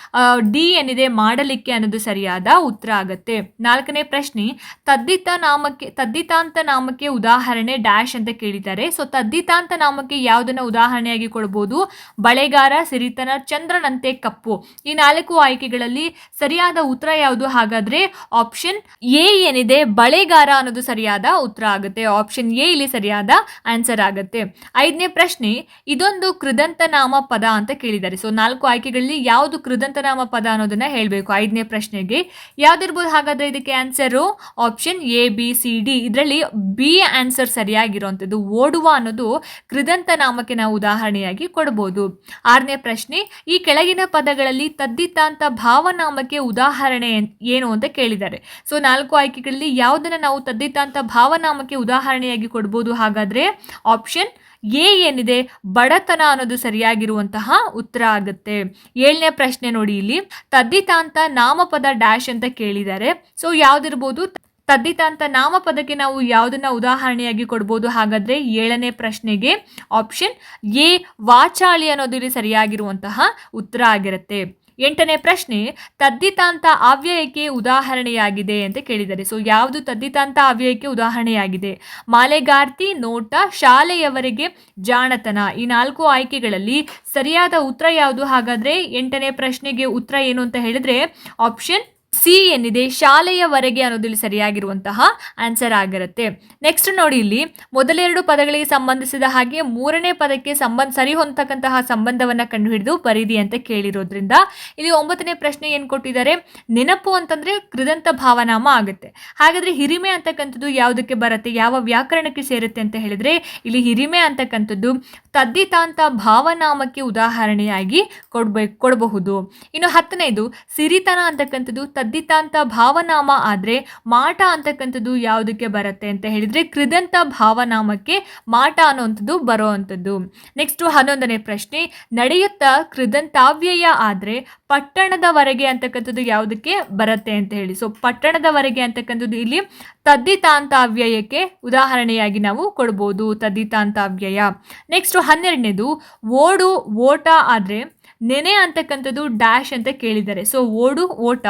ಡಿ ಏನಿದೆ ಮಾಡಲಿಕ್ಕೆ ಅನ್ನೋದು ಸರಿಯಾದ ಉತ್ತರ ಆಗುತ್ತೆ. 4ನೇ ಪ್ರಶ್ನೆ, ತದ್ದಿತಾಂತ ನಾಮಕ್ಕೆ ಉದಾಹರಣೆ ಡ್ಯಾಶ್ ಅಂತ ಕೇಳಿದ್ದಾರೆ. ಸೊ ತದ್ದಿತಾಂತ ನಾಮಕ್ಕೆ ಯಾವುದನ್ನ ಉದಾಹರಣೆಯಾಗಿ ಕೊಡ್ಬೋದು? ಬಳೆಗಾರ, ಸಿರಿತನ, ಚಂದ್ರನಂತೆ ಕಪ್ಪು ಈ 4 ಆಯ್ಕೆಗಳಲ್ಲಿ ಸರಿಯಾದ ಉತ್ತರ ಯಾವುದು? ಹಾಗಾದ್ರೆ ಆಪ್ಷನ್ ಎ ಏನಿದೆ ಬಳೆಗಾರ ಅನ್ನೋದು ಸರಿಯಾದ ಉತ್ತರ ಆಗುತ್ತೆ. ಆಪ್ಷನ್ ಎ ಇಲ್ಲಿ ಸರಿಯಾದ ಆನ್ಸರ್ ಆಗುತ್ತೆ. 5ನೇ ಪ್ರಶ್ನೆ, ಇದೊಂದು ಕೃದಂತ ನಾಮ ಪದ ಅಂತ ಕೇಳಿದ್ದಾರೆ. ಸೊ 4 ಆಯ್ಕೆಗಳಲ್ಲಿ ಯಾವುದು ಕೃದಂತ ನಾಮ ಪದ ಅನ್ನೋದನ್ನ ಹೇಳಬೇಕು 5ನೇ ಪ್ರಶ್ನೆಗೆ. ಯಾವ್ದಿರ್ಬೋದು ಹಾಗಾದ್ರೆ ಇದಕ್ಕೆ answer? Option A, B, C, D. ಇದರಲ್ಲಿ ಬಿ ಆನ್ಸರ್ ಸರಿಯಾಗಿರುವಂಥದ್ದು. ಓಡುವ ಅನ್ನೋದು ಕೃದಂತ ನಾಮಕ್ಕೆ ನಾವು ಉದಾಹರಣೆಯಾಗಿ ಕೊಡಬಹುದು. 6ನೇ ಪ್ರಶ್ನೆ, ಈ ಕೆಳಗಿನ ಪದಗಳಲ್ಲಿ ತದ್ದಿತಾಂತ ಭಾವನಾಮಕ್ಕೆ ಉದಾಹರಣೆ ಏನು ಅಂತ ಕೇಳಿದ್ದಾರೆ. ಸೊ 4 ಆಯ್ಕೆಗಳಲ್ಲಿ ಯಾವುದನ್ನ ನಾವು ತದ್ದಿತಾಂತ ಭಾವನಾಮಕ್ಕೆ ಉದಾಹರಣೆಯಾಗಿ ಕೊಡಬಹುದು ಹಾಗಾದ್ರೆ? ಆಪ್ಷನ್ ಎ ಏನಿದೆ, ಬಡತನ ಅನ್ನೋದು ಸರಿಯಾಗಿರುವಂತಹ ಉತ್ತರ ಆಗುತ್ತೆ. 7ನೇ ಪ್ರಶ್ನೆ ನೋಡಿ, ಇಲ್ಲಿ ತದ್ದಿತಾಂತ ನಾಮಪದ ಡ್ಯಾಶ್ ಅಂತ ಕೇಳಿದ್ದಾರೆ. ಸೊ ಯಾವ್ದಿರ್ಬೋದು ತದ್ದಿತಾಂತ ನಾಮಪದಕ್ಕೆ ನಾವು ಯಾವುದನ್ನ ಉದಾಹರಣೆಯಾಗಿ ಕೊಡ್ಬೋದು ಹಾಗಾದ್ರೆ? 7ನೇ ಪ್ರಶ್ನೆಗೆ ಆಪ್ಷನ್ ಎ ವಾಚಾಳಿ ಅನ್ನೋದು ಇಲ್ಲಿ ಸರಿಯಾಗಿರುವಂತಹ ಉತ್ತರ ಆಗಿರುತ್ತೆ. 8ನೇ ಪ್ರಶ್ನೆ, ತದ್ದಿತಾಂತ ಅವ್ಯಯಕ್ಕೆ ಉದಾಹರಣೆಯಾಗಿದೆ ಅಂತ ಕೇಳಿದ್ದಾರೆ. ಸೊ ಯಾವುದು ತದ್ದಿತಾಂತ ಅವ್ಯಯಕ್ಕೆ ಉದಾಹರಣೆಯಾಗಿದೆ? ಮಾಲೆಗಾರ್ತಿ, ನೋಟ, ಶಾಲೆಯವರೆಗೆ, ಜಾಣತನ. ಈ 4 ಆಯ್ಕೆಗಳಲ್ಲಿ ಸರಿಯಾದ ಉತ್ತರ ಯಾವುದು ಹಾಗಾದ್ರೆ? 8ನೇ ಪ್ರಶ್ನೆಗೆ ಉತ್ತರ ಏನು ಅಂತ ಹೇಳಿದ್ರೆ ಆಪ್ಷನ್ ಸಿ ಏನಿದೆ, ಶಾಲೆಯವರೆಗೆ ಅನ್ನೋದಿಲ್ಲಿ ಸರಿಯಾಗಿರುವಂತಹ ಆನ್ಸರ್ ಆಗಿರುತ್ತೆ. ನೆಕ್ಸ್ಟ್ ನೋಡಿ, ಇಲ್ಲಿ ಮೊದಲೆರಡು ಪದಗಳಿಗೆ ಸಂಬಂಧಿಸಿದ ಹಾಗೆ 3ನೇ ಪದಕ್ಕೆ ಸರಿ ಹೊಂದತಕ್ಕಂತಹ ಸಂಬಂಧವನ್ನ ಕಂಡುಹಿಡಿದು ಬರೀದಿ ಅಂತ ಕೇಳಿರೋದ್ರಿಂದ ಇಲ್ಲಿ 9ನೇ ಪ್ರಶ್ನೆ ಏನ್ ಕೊಟ್ಟಿದ್ದಾರೆ? ನೆನಪು ಅಂತಂದ್ರೆ ಕೃದಂತ ಭಾವನಾಮ ಆಗುತ್ತೆ. ಹಾಗಾದ್ರೆ ಹಿರಿಮೆ ಅಂತಕ್ಕಂಥದ್ದು ಯಾವುದಕ್ಕೆ ಬರುತ್ತೆ, ಯಾವ ವ್ಯಾಕರಣಕ್ಕೆ ಸೇರುತ್ತೆ ಅಂತ ಹೇಳಿದ್ರೆ ಇಲ್ಲಿ ಹಿರಿಮೆ ಅಂತಕ್ಕಂಥದ್ದು ತದ್ದಿತಾಂತ ಭಾವನಾಮಕ್ಕೆ ಉದಾಹರಣೆಯಾಗಿ ಕೊಡಬಹುದು. ಇನ್ನು 10ನೇದು ಸಿರಿತನ ಅಂತಕ್ಕಂಥದ್ದು ತದ್ದಿತಾಂತ ಭಾವನಾಮ ಆದ್ರೆ ಮಾಟ ಅಂತಕ್ಕಂಥದ್ದು ಯಾವುದಕ್ಕೆ ಬರುತ್ತೆ ಅಂತ ಹೇಳಿದ್ರೆ ಕೃದಂತ ಭಾವನಾಮಕ್ಕೆ ಮಾಟ ಅನ್ನುವಂಥದ್ದು ಬರುವಂಥದ್ದು. ನೆಕ್ಸ್ಟ್ 11ನೇ ಪ್ರಶ್ನೆ, ನಡೆಯುತ್ತಾ ಕೃದಂತಾವ್ಯಯ ಆದ್ರೆ ಪಟ್ಟಣದವರೆಗೆ ಅಂತಕ್ಕಂಥದ್ದು ಯಾವುದಕ್ಕೆ ಬರುತ್ತೆ ಅಂತ ಹೇಳಿ. ಸೊ ಪಟ್ಟಣದವರೆಗೆ ಅಂತಕ್ಕಂಥದ್ದು ಇಲ್ಲಿ ತದ್ದಿತಾಂತಾವ್ಯಯಕ್ಕೆ ಉದಾಹರಣೆಯಾಗಿ ನಾವು ಕೊಡ್ಬೋದು, ತದ್ದಿತಾಂತಾವ್ಯಯ. ನೆಕ್ಸ್ಟ್ 12ನೇದು, ಓಡು ಓಟ ಆದ್ರೆ ನೆನೆ ಅಂತಕ್ಕಂಥದ್ದು ಡ್ಯಾಶ್ ಅಂತ ಕೇಳಿದ್ದಾರೆ. ಸೊ ಓಡು ಓಟ,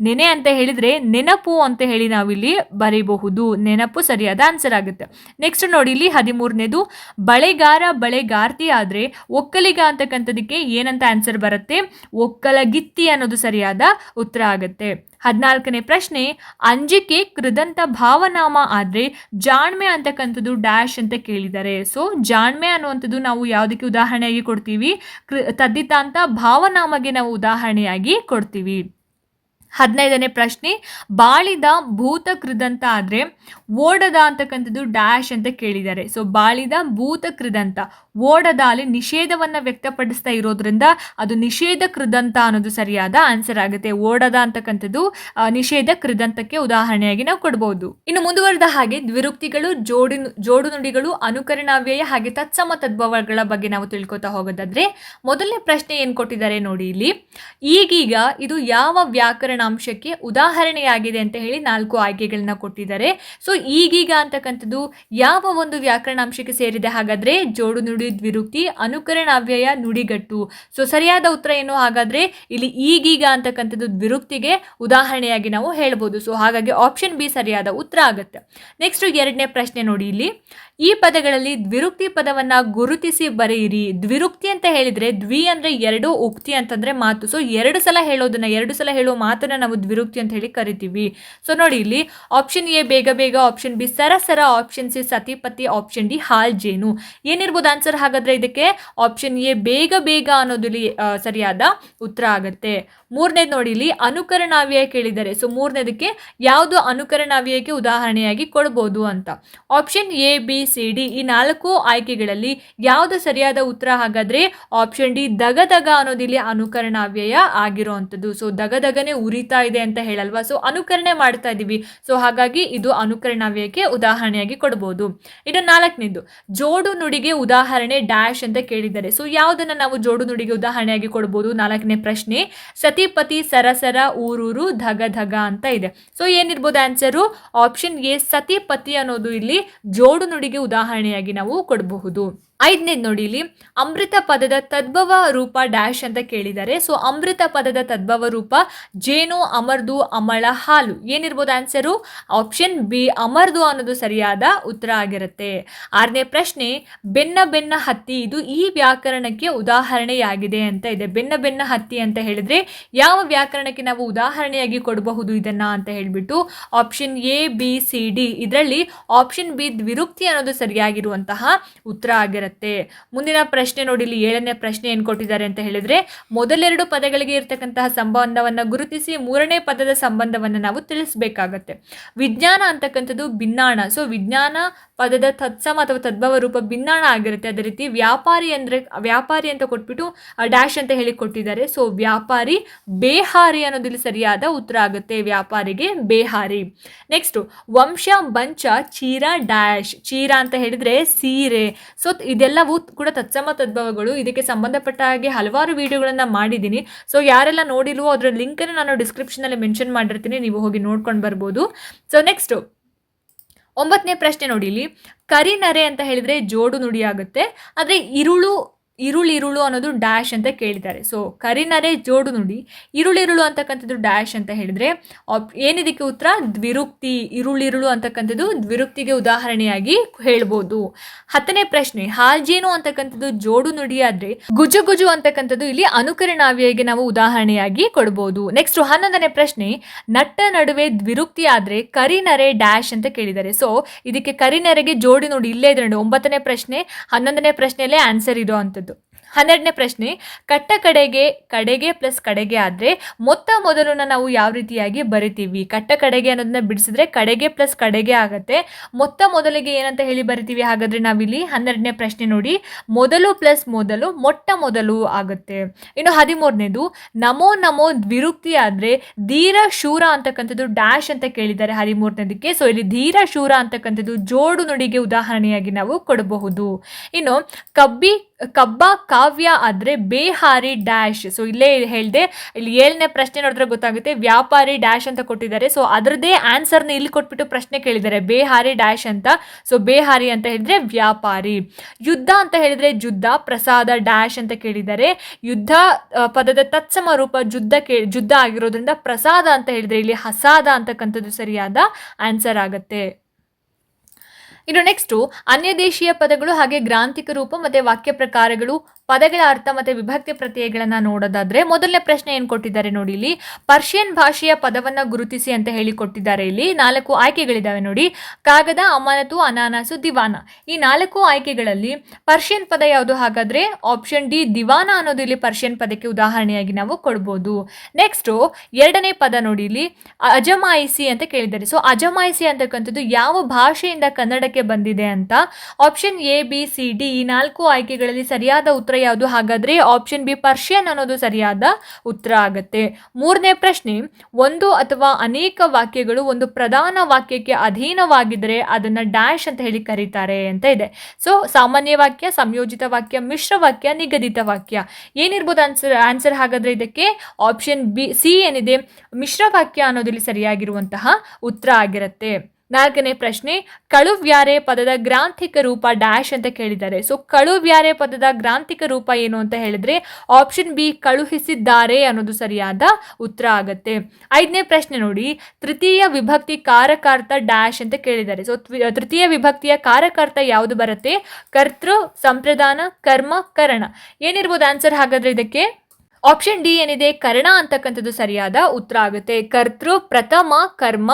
ನೆನೆ ಅಂತ ಹೇಳಿದ್ರೆ ನೆನಪು ಅಂತ ಹೇಳಿ ನಾವಿಲ್ಲಿ ಬರೀಬಹುದು. ನೆನಪು ಸರಿಯಾದ ಆನ್ಸರ್ ಆಗುತ್ತೆ. ನೆಕ್ಸ್ಟ್ ನೋಡಿ, ಇಲ್ಲಿ 13ನೇದು, ಬಳೆಗಾರ ಬಳೆಗಾರ್ತಿ ಆದ್ರೆ ಒಕ್ಕಲಿಗ ಅಂತಕ್ಕಂಥದಕ್ಕೆ ಏನಂತ ಆನ್ಸರ್ ಬರುತ್ತೆ? ಒಕ್ಕಲಗಿತ್ತಿ ಅನ್ನೋದು ಸರಿಯಾದ ಉತ್ತರ ಆಗುತ್ತೆ. 14ನೇ ಪ್ರಶ್ನೆ, ಅಂಜಿಕೆ ಕೃದಂತ ಭಾವನಾಮ ಆದ್ರೆ ಜಾಣ್ಮೆ ಅಂತಕ್ಕಂಥದ್ದು ಡ್ಯಾಶ್ ಅಂತ ಕೇಳಿದ್ದಾರೆ. ಸೊ ಜಾಣ್ಮೆ ಅನ್ನುವಂಥದ್ದು ನಾವು ಯಾವುದಕ್ಕೆ ಉದಾಹರಣೆಯಾಗಿ ಕೊಡ್ತೀವಿ? ತದ್ದಿತಾಂತ ಭಾವನಾಮಗೆ ನಾವು ಉದಾಹರಣೆಯಾಗಿ ಕೊಡ್ತೀವಿ. 15ನೇ ಪ್ರಶ್ನೆ, ಬಾಳಿದ ಭೂತ ಕೃದಂತ ಆದ್ರೆ ಓಡದ ಅಂತಕ್ಕಂಥದ್ದು ಡ್ಯಾಶ್ ಅಂತ ಕೇಳಿದ್ದಾರೆ. ಸೊ ಬಾಳಿದ ಭೂತ ಕೃದಂತ, ಓಡದ ಅಲ್ಲಿ ನಿಷೇಧವನ್ನ ವ್ಯಕ್ತಪಡಿಸ್ತಾ ಇರೋದ್ರಿಂದ ಅದು ನಿಷೇಧ ಕೃದಂತ ಅನ್ನೋದು ಸರಿಯಾದ ಆನ್ಸರ್ ಆಗುತ್ತೆ. ಓಡದ ಅಂತಕ್ಕಂಥದ್ದು ನಿಷೇಧ ಕೃದಂತಕ್ಕೆ ಉದಾಹರಣೆಯಾಗಿ ನಾವು ಕೊಡಬಹುದು. ಇನ್ನು ಮುಂದುವರೆದ ಹಾಗೆ ದ್ವಿರುಕ್ತಿಗಳು, ಜೋಡು ನುಡಿಗಳು, ಅನುಕರಣಾವ್ಯಯ ಹಾಗೆ ತತ್ಸಮ ತದ್ಭವಗಳ ಬಗ್ಗೆ ನಾವು ತಿಳ್ಕೊತಾ ಹೋಗೋದಾದ್ರೆ ಮೊದಲನೇ ಪ್ರಶ್ನೆ ಏನ್ ಕೊಟ್ಟಿದ್ದಾರೆ ನೋಡಿ, ಇಲ್ಲಿ ಈಗೀಗ ಇದು ಯಾವ ವ್ಯಾಕರಣಾಂಶಕ್ಕೆ ಉದಾಹರಣೆಯಾಗಿದೆ ಅಂತ ಹೇಳಿ 4 ಆಯ್ಕೆಗಳನ್ನ ಕೊಟ್ಟಿದ್ದಾರೆ. ಸೊ ಈಗೀಗ ಅಂತಕ್ಕಂಥದ್ದು ಯಾವ ಒಂದು ವ್ಯಾಕರಣಾಂಶಕ್ಕೆ ಸೇರಿದೆ ಹಾಗಾದ್ರೆ? ಜೋಡು ನುಡಿ, ದ್ವಿರುಕ್ತಿ, ಅನುಕರಣಾವ್ಯಯ, ನುಡಿಗಟ್ಟು. ಸೊ ಸರಿಯಾದ ಉತ್ತರ ಏನು ಹಾಗಾದ್ರೆ? ಇಲ್ಲಿ ಈಗೀಗ ಅಂತಕ್ಕಂಥದ್ದು ದ್ವಿರುಕ್ತಿಗೆ ಉದಾಹರಣೆಯಾಗಿ ನಾವು ಹೇಳ್ಬೋದು. ಸೊ ಹಾಗಾಗಿ ಆಪ್ಷನ್ ಬಿ ಸರಿಯಾದ ಉತ್ತರ ಆಗುತ್ತೆ. ನೆಕ್ಸ್ಟ್ 2ನೇ ಪ್ರಶ್ನೆ ನೋಡಿ, ಇಲ್ಲಿ ಈ ಪದಗಳಲ್ಲಿ ದ್ವಿರುಕ್ತಿ ಪದವನ್ನ ಗುರುತಿಸಿ ಬರೆಯಿರಿ. ದ್ವಿರುಕ್ತಿ ಅಂತ ಹೇಳಿದ್ರೆ ದ್ವಿ ಅಂದ್ರೆ 2, ಉಕ್ತಿ ಅಂತಂದ್ರೆ ಮಾತು. ಸೊ 2 ಸಲ ಹೇಳೋದನ್ನ, 2 ಸಲ ಹೇಳೋ ಮಾತನ್ನ ನಾವು ದ್ವಿರುಕ್ತಿ ಅಂತ ಹೇಳಿ ಕರಿತೀವಿ. ಸೊ ನೋಡಿ, ಇಲ್ಲಿ ಆಪ್ಷನ್ ಎ ಬೇಗ ಬೇಗ, ಆಪ್ಷನ್ ಬಿ ಸರಸರ, ಆಪ್ಷನ್ ಸಿ ಸತಿಪತಿ, ಆಪ್ಷನ್ ಡಿ ಹಾಲ್ ಜೇನು. ಏನಿರ್ಬೋದು ಆನ್ಸರ್ ಹಾಗಾದ್ರೆ ಇದಕ್ಕೆ? ಆಪ್ಷನ್ ಎ ಬೇಗ ಬೇಗ ಅನ್ನೋದು ಇಲ್ಲಿ ಸರಿಯಾದ ಉತ್ತರ ಆಗುತ್ತೆ. 3ನೇದು ನೋಡಿ, ಇಲ್ಲಿ ಅನುಕರಣಾವ್ಯಯ ಕೇಳಿದ್ದಾರೆ. ಸೊ 3ನೇದಕ್ಕೆ ಯಾವುದು ಅನುಕರಣಾವ್ಯಯಕ್ಕೆ ಉದಾಹರಣೆಯಾಗಿ ಕೊಡಬಹುದು ಅಂತ? Option A, B, C, D. ಈ 4 ಆಯ್ಕೆಗಳಲ್ಲಿ ಯಾವುದು ಸರಿಯಾದ ಉತ್ತರ ಹಾಗಾದ್ರೆ? ಆಪ್ಷನ್ ಡಿ ದಗದಗ ಅನ್ನೋದು ಇಲ್ಲಿ ಅನುಕರಣಾವ್ಯಯ ಆಗಿರುವಂಥದ್ದು. ಸೊ ದಗದಗನೆ ಉರಿತಾ ಇದೆ ಅಂತ ಹೇಳಲ್ವಾ? ಸೊ ಅನುಕರಣೆ ಮಾಡ್ತಾ ಇದೀವಿ. ಸೊ ಹಾಗಾಗಿ ಇದು ಅನುಕರಣಾವ್ಯಯಕ್ಕೆ ಉದಾಹರಣೆಯಾಗಿ ಕೊಡಬಹುದು. ಇನ್ನು 4ನೇದು, ಜೋಡು ನುಡಿಗೆ ಉದಾಹರಣೆ ಡ್ಯಾಶ್ ಅಂತ ಕೇಳಿದ್ದಾರೆ. ಸೊ ಯಾವುದನ್ನ ನಾವು ಜೋಡು ನುಡಿಗೆ ಉದಾಹರಣೆಯಾಗಿ ಕೊಡಬಹುದು? 4ನೇ ಪ್ರಶ್ನೆ, ಸತಿಪತಿ, ಸರಸರ, ಊರೂರು, ಧಗ ಧಗ ಅಂತ ಇದೆ. ಸೊ ಏನಿರ್ಬೋದು ಆನ್ಸರು? ಆಪ್ಷನ್ ಎ ಸತಿಪತಿ ಅನ್ನೋದು ಇಲ್ಲಿ ಜೋಡು ನುಡಿಗೆ ಉದಾಹರಣೆಯಾಗಿ ನಾವು ಕೊಡಬಹುದು. 5ನೇದು ನೋಡಿ, ಇಲ್ಲಿ ಅಮೃತ ಪದದ ತದ್ಭವ ರೂಪ ಡ್ಯಾಶ್ ಅಂತ ಕೇಳಿದ್ದಾರೆ. ಸೊ ಅಮೃತ ಪದದ ತದ್ಭವ ರೂಪ ಜೇನು, ಅಮರ್ದು, ಅಮಳ, ಹಾಲು. ಏನಿರ್ಬೋದು ಆನ್ಸರು? ಆಪ್ಷನ್ ಬಿ ಅಮರ್ದು ಅನ್ನೋದು ಸರಿಯಾದ ಉತ್ತರ ಆಗಿರುತ್ತೆ. 6ನೇ ಪ್ರಶ್ನೆ, ಬೆನ್ನ ಬೆನ್ನ ಹತ್ತಿ, ಇದು ಈ ವ್ಯಾಕರಣಕ್ಕೆ ಉದಾಹರಣೆಯಾಗಿದೆ ಅಂತ ಇದೆ. ಬೆನ್ನ ಬೆನ್ನ ಹತ್ತಿ ಅಂತ ಹೇಳಿದ್ರೆ ಯಾವ ವ್ಯಾಕರಣಕ್ಕೆ ನಾವು ಉದಾಹರಣೆಯಾಗಿ ಕೊಡಬಹುದು ಇದನ್ನ ಅಂತ ಹೇಳ್ಬಿಟ್ಟು option A, B, C, D. ಇದರಲ್ಲಿ ಆಪ್ಷನ್ ಬಿ ದ್ವಿರುಕ್ತಿ ಅನ್ನೋದು ಸರಿಯಾಗಿರುವಂತಹ ಉತ್ತರ ಆಗಿರುತ್ತೆ. ಆಗಿರುತ್ತೆ. ಮುಂದಿನ ಪ್ರಶ್ನೆ ನೋಡಿ, ಇಲ್ಲಿ 7ನೇ ಪ್ರಶ್ನೆ ಏನು ಕೊಟ್ಟಿದ್ದಾರೆ ಅಂತ ಹೇಳಿದ್ರೆ, ಮೊದಲೆರಡು ಪದಗಳಿಗೆ ಇರತಕ್ಕಂತಹ ಸಂಬಂಧವನ್ನು ಗುರುತಿಸಿ ಮೂರನೇ ಪದದ ಸಂಬಂಧವನ್ನು ನಾವು ತಿಳಿಸಬೇಕಾಗತ್ತೆ. ವಿಜ್ಞಾನ ಅಂತಕ್ಕಂಥದ್ದು ಭಿನ್ನಾಣ. ಸೊ ವಿಜ್ಞಾನ ಪದದ ತತ್ಸಮ ಅಥವಾ ತದ್ಭವ ರೂಪ ಭಿನ್ನಾಣ ಆಗಿರುತ್ತೆ. ಅದೇ ರೀತಿ ವ್ಯಾಪಾರಿ ಅಂದರೆ ವ್ಯಾಪಾರಿ ಅಂತ ಕೊಟ್ಬಿಟ್ಟು ಡ್ಯಾಶ್ ಅಂತ ಹೇಳಿ ಕೊಟ್ಟಿದ್ದಾರೆ. ಸೊ ವ್ಯಾಪಾರಿ ಬೇಹಾರಿ ಅನ್ನೋದಿಲ್ಲಿ ಸರಿಯಾದ ಉತ್ತರ ಆಗುತ್ತೆ. ವ್ಯಾಪಾರಿಗೆ ಬೇಹಾರಿ. ನೆಕ್ಸ್ಟ್ ವಂಶ ಬಂಚ ಚೀರ ಡ್ಯಾಶ್. ಚೀರ ಅಂತ ಹೇಳಿದ್ರೆ ಸೀರೆ. ಸೊ ಇದೆಲ್ಲವೂ ಕೂಡ ತತ್ಸಮ ತದ್ಭವಗಳು. ಇದಕ್ಕೆ ಸಂಬಂಧಪಟ್ಟ ಹಾಗೆ ಹಲವಾರು ವಿಡಿಯೋಗಳನ್ನ ಮಾಡಿದ್ದೀನಿ. ಸೊ ಯಾರೆಲ್ಲ ನೋಡಿಲ್ವೋ ಅದರ ಲಿಂಕ್ ಅನ್ನು ನಾನು ಡಿಸ್ಕ್ರಿಪ್ಷನ್ ಅಲ್ಲಿ ಮೆನ್ಷನ್ ಮಾಡಿರ್ತೀನಿ, ನೀವು ಹೋಗಿ ನೋಡ್ಕೊಂಡು ಬರ್ಬೋದು. ಸೊ ನೆಕ್ಸ್ಟ್ 9ನೇ ಪ್ರಶ್ನೆ ನೋಡಿ, ಇಲ್ಲಿ ಕರಿನರೆ ಅಂತ ಹೇಳಿದ್ರೆ ಜೋಡು ನುಡಿ ಆಗುತ್ತೆ. ಆದರೆ ಇರುಳಿರುಳು ಅನ್ನೋದು ಡ್ಯಾಶ್ ಅಂತ ಕೇಳಿದ್ದಾರೆ. ಸೊ ಕರಿನರೆ ಜೋಡು ನುಡಿ, ಇರುಳಿರುಳು ಅಂತಕ್ಕಂಥದ್ದು ಡ್ಯಾಶ್ ಅಂತ ಹೇಳಿದ್ರೆ ಏನಿದಕ್ಕೆ ಉತ್ತರ ದ್ವಿರುಕ್ತಿ. ಇರುಳಿರುಳು ಅಂತಕ್ಕಂಥದ್ದು ದ್ವಿರುಕ್ತಿಗೆ ಉದಾಹರಣೆಯಾಗಿ ಹೇಳ್ಬೋದು. 10ನೇ ಪ್ರಶ್ನೆ, ಹಾಲ್ಜೇನು ಅಂತಕ್ಕಂಥದ್ದು ಜೋಡು ನುಡಿ ಆದ್ರೆ ಗುಜು ಗುಜು ಅಂತಕ್ಕಂಥದ್ದು ಇಲ್ಲಿ ಅನುಕರಣಾವ್ಯಯಿಗೆ ನಾವು ಉದಾಹರಣೆಯಾಗಿ ಕೊಡ್ಬೋದು. ನೆಕ್ಸ್ಟ್ 11ನೇ ಪ್ರಶ್ನೆ, ನಟ್ಟ ನಡುವೆ ದ್ವಿರುಕ್ತಿ ಆದ್ರೆ ಕರಿನರೆ ಡ್ಯಾಶ್ ಅಂತ ಕೇಳಿದ್ದಾರೆ. ಸೊ ಇದಕ್ಕೆ ಕರಿನರೆಗೆ ಜೋಡಿ ನುಡಿ ಇಲ್ಲೇ ಇದೆ ನೋಡಿ. 9ನೇ ಪ್ರಶ್ನೆ 11ನೇ ಪ್ರಶ್ನೆಯಲ್ಲೇ ಆನ್ಸರ್ ಇರೋ ಅಂಥದ್ದು. 12ನೇ ಪ್ರಶ್ನೆ, ಕಟ್ಟ ಕಡೆಗೆ ಪ್ಲಸ್ ಕಡೆಗೆ ಆದ್ರೆ ಮೊತ್ತ ಮೊದಲನ್ನ ನಾವು ಯಾವ ರೀತಿಯಾಗಿ ಬರಿತೀವಿ? ಕಟ್ಟ ಕಡೆಗೆ ಅನ್ನೋದನ್ನ ಬಿಡಿಸಿದ್ರೆ ಕಡೆಗೆ ಪ್ಲಸ್ ಕಡೆಗೆ ಆಗತ್ತೆ. ಮೊತ್ತ ಮೊದಲಿಗೆ ಏನಂತ ಹೇಳಿ ಬರಿತೀವಿ? ಹಾಗಾದ್ರೆ ನಾವಿಲ್ಲಿ 12ನೇ ಪ್ರಶ್ನೆ ನೋಡಿ, ಮೊದಲು ಪ್ಲಸ್ ಮೊದಲು ಮೊಟ್ಟ ಮೊದಲು ಆಗುತ್ತೆ. ಇನ್ನು 13ನೇದು, ನಮೋ ನಮೋ ದ್ವಿರುಕ್ತಿ ಆದ್ರೆ ಧೀರ ಶೂರ ಅಂತಕ್ಕಂಥದ್ದು ಡ್ಯಾಶ್ ಅಂತ ಕೇಳಿದ್ದಾರೆ 13ನೇದಕ್ಕೆ. ಸೊ ಇಲ್ಲಿ ಧೀರ ಶೂರ ಅಂತಕ್ಕಂಥದ್ದು ಜೋಡು ನುಡಿಗೆ ಉದಾಹರಣೆಯಾಗಿ ನಾವು ಕೊಡಬಹುದು. ಇನ್ನು ಕಬ್ಬ ಕಾವ್ಯ ಆದ್ರೆ ಬೇಹಾರಿ ಡ್ಯಾಶ್. ಸೊ ಇಲ್ಲೇ ಹೇಳಿದೆ, ಇಲ್ಲಿ 7ನೇ ಪ್ರಶ್ನೆ ನೋಡಿದ್ರೆ ಗೊತ್ತಾಗುತ್ತೆ, ವ್ಯಾಪಾರಿ ಡ್ಯಾಶ್ ಅಂತ ಕೊಟ್ಟಿದ್ದಾರೆ. ಸೊ ಅದರದ್ದೇ ಆನ್ಸರ್ನ ಇಲ್ಲಿ ಕೊಟ್ಬಿಟ್ಟು ಪ್ರಶ್ನೆ ಕೇಳಿದ್ದಾರೆ, ಬೇಹಾರಿ ಡ್ಯಾಶ್ ಅಂತ. ಸೊ ಬೇಹಾರಿ ಅಂತ ಹೇಳಿದ್ರೆ ವ್ಯಾಪಾರಿ. ಯುದ್ಧ ಅಂತ ಹೇಳಿದ್ರೆ ಜುದ್ಧ, ಪ್ರಸಾದ ಡ್ಯಾಶ್ ಅಂತ ಕೇಳಿದ್ದಾರೆ. ಯುದ್ಧ ಪದದ ತತ್ಸಮ ರೂಪ ಜುದ್ಧ ಆಗಿರೋದ್ರಿಂದ ಪ್ರಸಾದ ಅಂತ ಹೇಳಿದ್ರೆ ಇಲ್ಲಿ ಹಸಾದ ಅಂತಕ್ಕಂಥದ್ದು ಸರಿಯಾದ ಆನ್ಸರ್ ಆಗತ್ತೆ. ಇನ್ನು ನೆಕ್ಸ್ಟು ಅನ್ಯದೇಶೀಯ ಪದಗಳು ಹಾಗೆ ಗ್ರಾಂಥಿಕ ರೂಪ ಮತ್ತೆ ವಾಕ್ಯ ಪ್ರಕಾರಗಳು, ಪದಗಳ ಅರ್ಥ ಮತ್ತೆ ವಿಭಕ್ತಿ ಪ್ರತ್ಯಯಗಳನ್ನ ನೋಡೋದಾದ್ರೆ ಮೊದಲನೇ ಪ್ರಶ್ನೆ ಏನು ಕೊಟ್ಟಿದ್ದಾರೆ ನೋಡಿ, ಇಲ್ಲಿ ಪರ್ಷಿಯನ್ ಭಾಷೆಯ ಪದವನ್ನ ಗುರುತಿಸಿ ಅಂತ ಹೇಳಿ ಕೊಟ್ಟಿದ್ದಾರೆ. ಇಲ್ಲಿ 4 ಆಯ್ಕೆಗಳಿದಾವೆ ನೋಡಿ, ಕಾಗದ, ಅಮಾನತು, ಅನಾನಸು, ದಿವಾನ. ಈ 4 ಆಯ್ಕೆಗಳಲ್ಲಿ ಪರ್ಷಿಯನ್ ಪದ ಯಾವುದು? ಹಾಗಾದ್ರೆ ಆಪ್ಷನ್ ಡಿ ದಿವಾನ ಅನ್ನೋದು ಇಲ್ಲಿ ಪರ್ಷಿಯನ್ ಪದಕ್ಕೆ ಉದಾಹರಣೆಯಾಗಿ ನಾವು ಕೊಡ್ಬೋದು. ನೆಕ್ಸ್ಟ್ 2ನೇ ಪದ ನೋಡಿ, ಇಲ್ಲಿ ಅಜಮಾಯಿಸಿ ಅಂತ ಕೇಳಿದ್ದಾರೆ. ಸೊ ಅಜಮಾಯಿಸಿ ಅಂತಕ್ಕಂಥದ್ದು ಯಾವ ಭಾಷೆಯಿಂದ ಕನ್ನಡಕ್ಕೆ ಬಂದಿದೆ ಅಂತ option A B C D ಈ 4 ಆಯ್ಕೆಗಳಲ್ಲಿ ಸರಿಯಾದ ಉತ್ತರ ಯಾವುದು? ಹಾಗಾದ್ರೆ ಆಪ್ಷನ್ ಬಿ ಪರ್ಷಿಯನ್ ಅನ್ನೋದು ಸರಿಯಾದ ಉತ್ತರ ಆಗುತ್ತೆ. 3ನೇ ಪ್ರಶ್ನೆ, ಒಂದು ಅಥವಾ ಅನೇಕ ವಾಕ್ಯಗಳು ಒಂದು ಪ್ರಧಾನ ವಾಕ್ಯಕ್ಕೆ ಅಧೀನವಾಗಿದ್ರೆ ಅದನ್ನ ಡ್ಯಾಶ್ ಅಂತ ಹೇಳಿ ಕರೀತಾರೆ ಅಂತ ಇದೆ. ಸೊ ಸಾಮಾನ್ಯ ವಾಕ್ಯ, ಸಂಯೋಜಿತ ವಾಕ್ಯ, ಮಿಶ್ರ ವಾಕ್ಯ, ನಿಗದಿತ ವಾಕ್ಯ. ಏನಿರ್ಬೋದು ಆನ್ಸರ್? ಹಾಗಾದ್ರೆ ಇದಕ್ಕೆ ಆಪ್ಷನ್ ಬಿ ಸಿ ಏನಿದೆ ಮಿಶ್ರ ವಾಕ್ಯ ಅನ್ನೋದಿಲ್ಲಿ ಸರಿಯಾಗಿರುವಂತಹ ಉತ್ತರ ಆಗಿರುತ್ತೆ. 4ನೇ ಪ್ರಶ್ನೆ, ಕಳುವ್ಯಾರೆ ಪದದ ಗ್ರಾಂಥಿಕ ರೂಪ ಡ್ಯಾಶ್ ಅಂತ ಕೇಳಿದ್ದಾರೆ. ಸೊ ಕಳುವ್ಯಾರೆ ಪದದ ಗ್ರಾಂಥಿಕ ರೂಪ ಏನು ಅಂತ ಹೇಳಿದ್ರೆ ಆಪ್ಷನ್ ಬಿ ಕಳುಹಿಸಿದ್ದಾರೆ ಅನ್ನೋದು ಸರಿಯಾದ ಉತ್ತರ ಆಗತ್ತೆ. 5ನೇ ಪ್ರಶ್ನೆ ನೋಡಿ, ತೃತೀಯ ವಿಭಕ್ತಿ ಕಾರಕಾರ್ಥ ಡ್ಯಾಶ್ ಅಂತ ಕೇಳಿದ್ದಾರೆ. ಸೊ ತೃತೀಯ ವಿಭಕ್ತಿಯ ಕಾರಕಾರ್ಥ ಯಾವುದು ಬರುತ್ತೆ? ಕರ್ತೃ, ಸಂಪ್ರದಾನ, ಕರ್ಮ, ಕರಣ. ಏನಿರ್ಬೋದು ಆನ್ಸರ್? ಹಾಗಾದ್ರೆ ಇದಕ್ಕೆ ಆಪ್ಷನ್ ಡಿ ಏನಿದೆ ಕರ್ಣ ಅಂತಕ್ಕಂಥದ್ದು ಸರಿಯಾದ ಉತ್ತರ ಆಗುತ್ತೆ. ಕರ್ತೃ ಪ್ರಥಮ, ಕರ್ಮ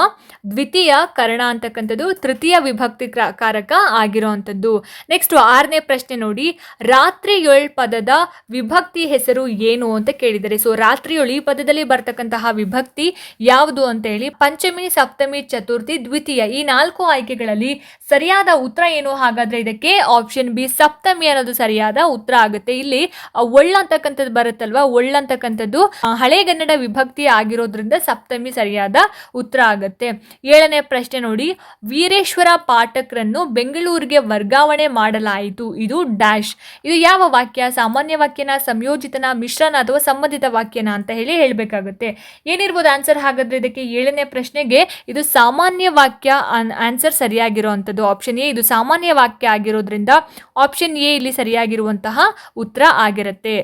ದ್ವಿತೀಯ, ಕರ್ಣ ಅಂತಕ್ಕಂಥದ್ದು ತೃತೀಯ ವಿಭಕ್ತಿ ಕಾರಕ ಆಗಿರುವಂಥದ್ದು. ನೆಕ್ಸ್ಟ್ 6ನೇ ಪ್ರಶ್ನೆ ನೋಡಿ, ರಾತ್ರಿಯೊಳ್ ಪದದ ವಿಭಕ್ತಿ ಹೆಸರು ಏನು ಅಂತ ಕೇಳಿದ್ದಾರೆ. ಸೊ ರಾತ್ರಿಯೊಳ್ ಈ ಪದದಲ್ಲಿ ಬರ್ತಕ್ಕಂತಹ ವಿಭಕ್ತಿ ಯಾವುದು ಅಂತ ಹೇಳಿ ಪಂಚಮಿ, ಸಪ್ತಮಿ, ಚತುರ್ಥಿ, ದ್ವಿತೀಯ ಈ 4 ಆಯ್ಕೆಗಳಲ್ಲಿ ಸರಿಯಾದ ಉತ್ತರ ಏನು? ಹಾಗಾದ್ರೆ ಇದಕ್ಕೆ ಆಪ್ಷನ್ ಬಿ ಸಪ್ತಮಿ ಅನ್ನೋದು ಸರಿಯಾದ ಉತ್ತರ ಆಗುತ್ತೆ. ಇಲ್ಲಿ ಒಳ್ಳ ಅಂತಕ್ಕಂಥದ್ದು ಬರುತ್ತಲ್ವಾ, ಒಳ್ಳಂತಕ್ಕಂಥದ್ದು ಹಳೆಗನ್ನಡ ವಿಭಕ್ತಿ ಆಗಿರೋದ್ರಿಂದ ಸಪ್ತಮಿ ಸರಿಯಾದ ಉತ್ತರ ಆಗುತ್ತೆ. 7ನೇ ಪ್ರಶ್ನೆ ನೋಡಿ, ವೀರೇಶ್ವರ ಪಾಠಕ್ರನ್ನು ಬೆಂಗಳೂರಿಗೆ ವರ್ಗಾವಣೆ ಮಾಡಲಾಯಿತು. ಇದು ಡ್ಯಾಶ್. ಇದು ಯಾವ ವಾಕ್ಯ? ಸಾಮಾನ್ಯ ವಾಕ್ಯನ, ಸಂಯೋಜಿತನ, ಮಿಶ್ರನ ಅಥವಾ ಸಂಬಂಧಿತ ವಾಕ್ಯನ ಅಂತ ಹೇಳಿ ಹೇಳಬೇಕಾಗುತ್ತೆ. ಏನಿರ್ಬೋದು ಆನ್ಸರ್? ಹಾಗಾದ್ರೆ ಇದಕ್ಕೆ 7ನೇ ಪ್ರಶ್ನೆಗೆ ಇದು ಸಾಮಾನ್ಯ ವಾಕ್ಯ ಆನ್ಸರ್ ಸರಿಯಾಗಿರುವಂಥದ್ದು. ಆಪ್ಷನ್ ಎ ಇದು ಸಾಮಾನ್ಯ ವಾಕ್ಯ ಆಗಿರೋದ್ರಿಂದ ಆಪ್ಷನ್ ಎ ಇಲ್ಲಿ ಸರಿಯಾಗಿರುವಂತಹ ಉತ್ತರ ಆಗಿರುತ್ತೆ.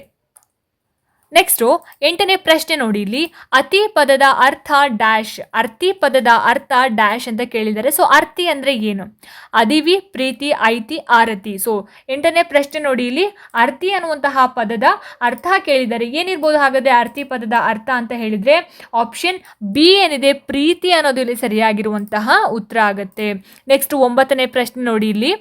ನೆಕ್ಸ್ಟು 8ನೇ ಪ್ರಶ್ನೆ ನೋಡಿ, ಇಲ್ಲಿ ಅತಿ ಪದದ ಅರ್ಥ ಡ್ಯಾಶ್. ಅರ್ತಿ ಪದದ ಅರ್ಥ ಡ್ಯಾಶ್ ಅಂತ ಕೇಳಿದ್ದಾರೆ. ಸೊ ಅರ್ತಿ ಅಂದ್ರೆ ಏನು? ಅದಿವಿ, ಪ್ರೀತಿ, ಐತಿ, ಆರತಿ. ಸೊ 8ನೇ ಪ್ರಶ್ನೆ ನೋಡಿ, ಇಲ್ಲಿ ಅರ್ತಿ ಅನ್ನುವಂತಹ ಪದದ ಅರ್ಥ ಕೇಳಿದ್ದಾರೆ. ಏನಿರ್ಬೋದು ಹಾಗಾದ್ರೆ ಅರ್ತಿ ಪದದ ಅರ್ಥ ಅಂತ ಹೇಳಿದ್ರೆ ಆಪ್ಷನ್ ಬಿ ಏನಿದೆ ಪ್ರೀತಿ ಅನ್ನೋದು ಇಲ್ಲಿ ಸರಿಯಾಗಿರುವಂತಹ ಉತ್ತರ ಆಗುತ್ತೆ. ನೆಕ್ಸ್ಟ್ 9ನೇ ಪ್ರಶ್ನೆ ನೋಡಿ, ಇಲ್ಲಿ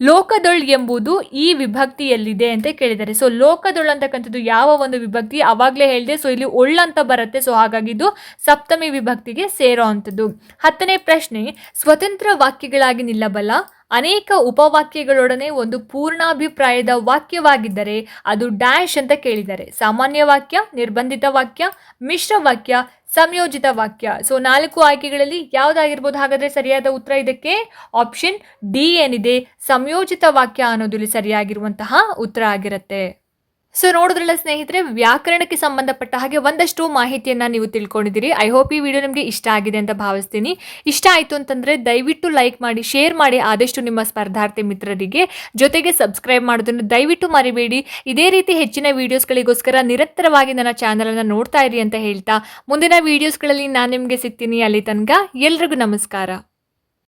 ಲೋಕದೊಳ್ ಎಂಬುದು ಈ ವಿಭಕ್ತಿಯಲ್ಲಿದೆ ಅಂತ ಕೇಳಿದ್ದಾರೆ. ಸೊ ಲೋಕದೊಳ್ ಅಂತಕ್ಕಂಥದ್ದು ಯಾವ ಒಂದು ವಿಭಕ್ತಿ ಅವಾಗಲೇ ಹೇಳಿದೆ. ಸೊ ಇಲ್ಲಿ ಒಳ್ ಅಂತ ಬರುತ್ತೆ. ಸೊ ಹಾಗಾಗಿ ಇದು ಸಪ್ತಮಿ ವಿಭಕ್ತಿಗೆ ಸೇರೋ ಅಂಥದ್ದು. 10ನೇ ಪ್ರಶ್ನೆ, ಸ್ವತಂತ್ರ ವಾಕ್ಯಗಳಾಗಿ ನಿಲ್ಲಬಲ್ಲ ಅನೇಕ ಉಪವಾಕ್ಯಗಳೊಡನೆ ಒಂದು ಪೂರ್ಣಾಭಿಪ್ರಾಯದ ವಾಕ್ಯವಾಗಿದ್ದರೆ ಅದು ಡ್ಯಾಶ್ ಅಂತ ಕೇಳಿದ್ದಾರೆ. ಸಾಮಾನ್ಯ ವಾಕ್ಯ, ನಿರ್ಬಂಧಿತ ವಾಕ್ಯ, ಮಿಶ್ರ ವಾಕ್ಯ, ಸಂಯೋಜಿತ ವಾಕ್ಯ. ಸೊ 4 ಆಯ್ಕೆಗಳಲ್ಲಿ ಯಾವ್ದಾಗಿರ್ಬೋದು? ಹಾಗಾದ್ರೆ ಸರಿಯಾದ ಉತ್ತರ ಇದಕ್ಕೆ ಆಪ್ಷನ್ ಡಿ ಏನಿದೆ, ಸಂಯೋಜಿತ ವಾಕ್ಯ ಅನ್ನೋದು ಇಲ್ಲಿ ಸರಿಯಾಗಿರುವಂತಹ ಉತ್ತರ ಆಗಿರುತ್ತೆ. ಸೊ ನೋಡಿದ್ರಲ್ಲ ಸ್ನೇಹಿತರೆ, ವ್ಯಾಕರಣಕ್ಕೆ ಸಂಬಂಧಪಟ್ಟ ಹಾಗೆ ಒಂದಷ್ಟು ಮಾಹಿತಿಯನ್ನ ನೀವು ತಿಳ್ಕೊಂಡಿದ್ದೀರಿ. ಐ ಹೋಪ್ ಈ ವಿಡಿಯೋ ನಿಮಗೆ ಇಷ್ಟ ಆಗಿದೆ ಅಂತ ಭಾವಿಸ್ತೀನಿ. ಇಷ್ಟ ಆಯಿತು ಅಂತಂದ್ರೆ ದಯವಿಟ್ಟು ಲೈಕ್ ಮಾಡಿ, ಶೇರ್ ಮಾಡಿ ಆದಷ್ಟು ನಿಮ್ಮ ಸ್ಪರ್ಧಾರ್ಥಿ ಮಿತ್ರರಿಗೆ. ಜೊತೆಗೆ ಸಬ್ಸ್ಕ್ರೈಬ್ ಮಾಡೋದನ್ನು ದಯವಿಟ್ಟು ಮರಿಬೇಡಿ. ಇದೇ ರೀತಿ ಹೆಚ್ಚಿನ ವಿಡಿಯೋಸ್ಗಳಿಗೋಸ್ಕರ ನಿರಂತರವಾಗಿ ನನ್ನ ಚಾನಲನ್ನು ನೋಡ್ತಾ ಇರಿ ಅಂತ ಹೇಳ್ತಾ ಮುಂದಿನ ವಿಡಿಯೋಸ್ಗಳಲ್ಲಿ ನಾನು ನಿಮಗೆ ಸಿಗ್ತೀನಿ. ಅಲ್ಲಿ ತನಕ ಎಲ್ರಿಗೂ ನಮಸ್ಕಾರ.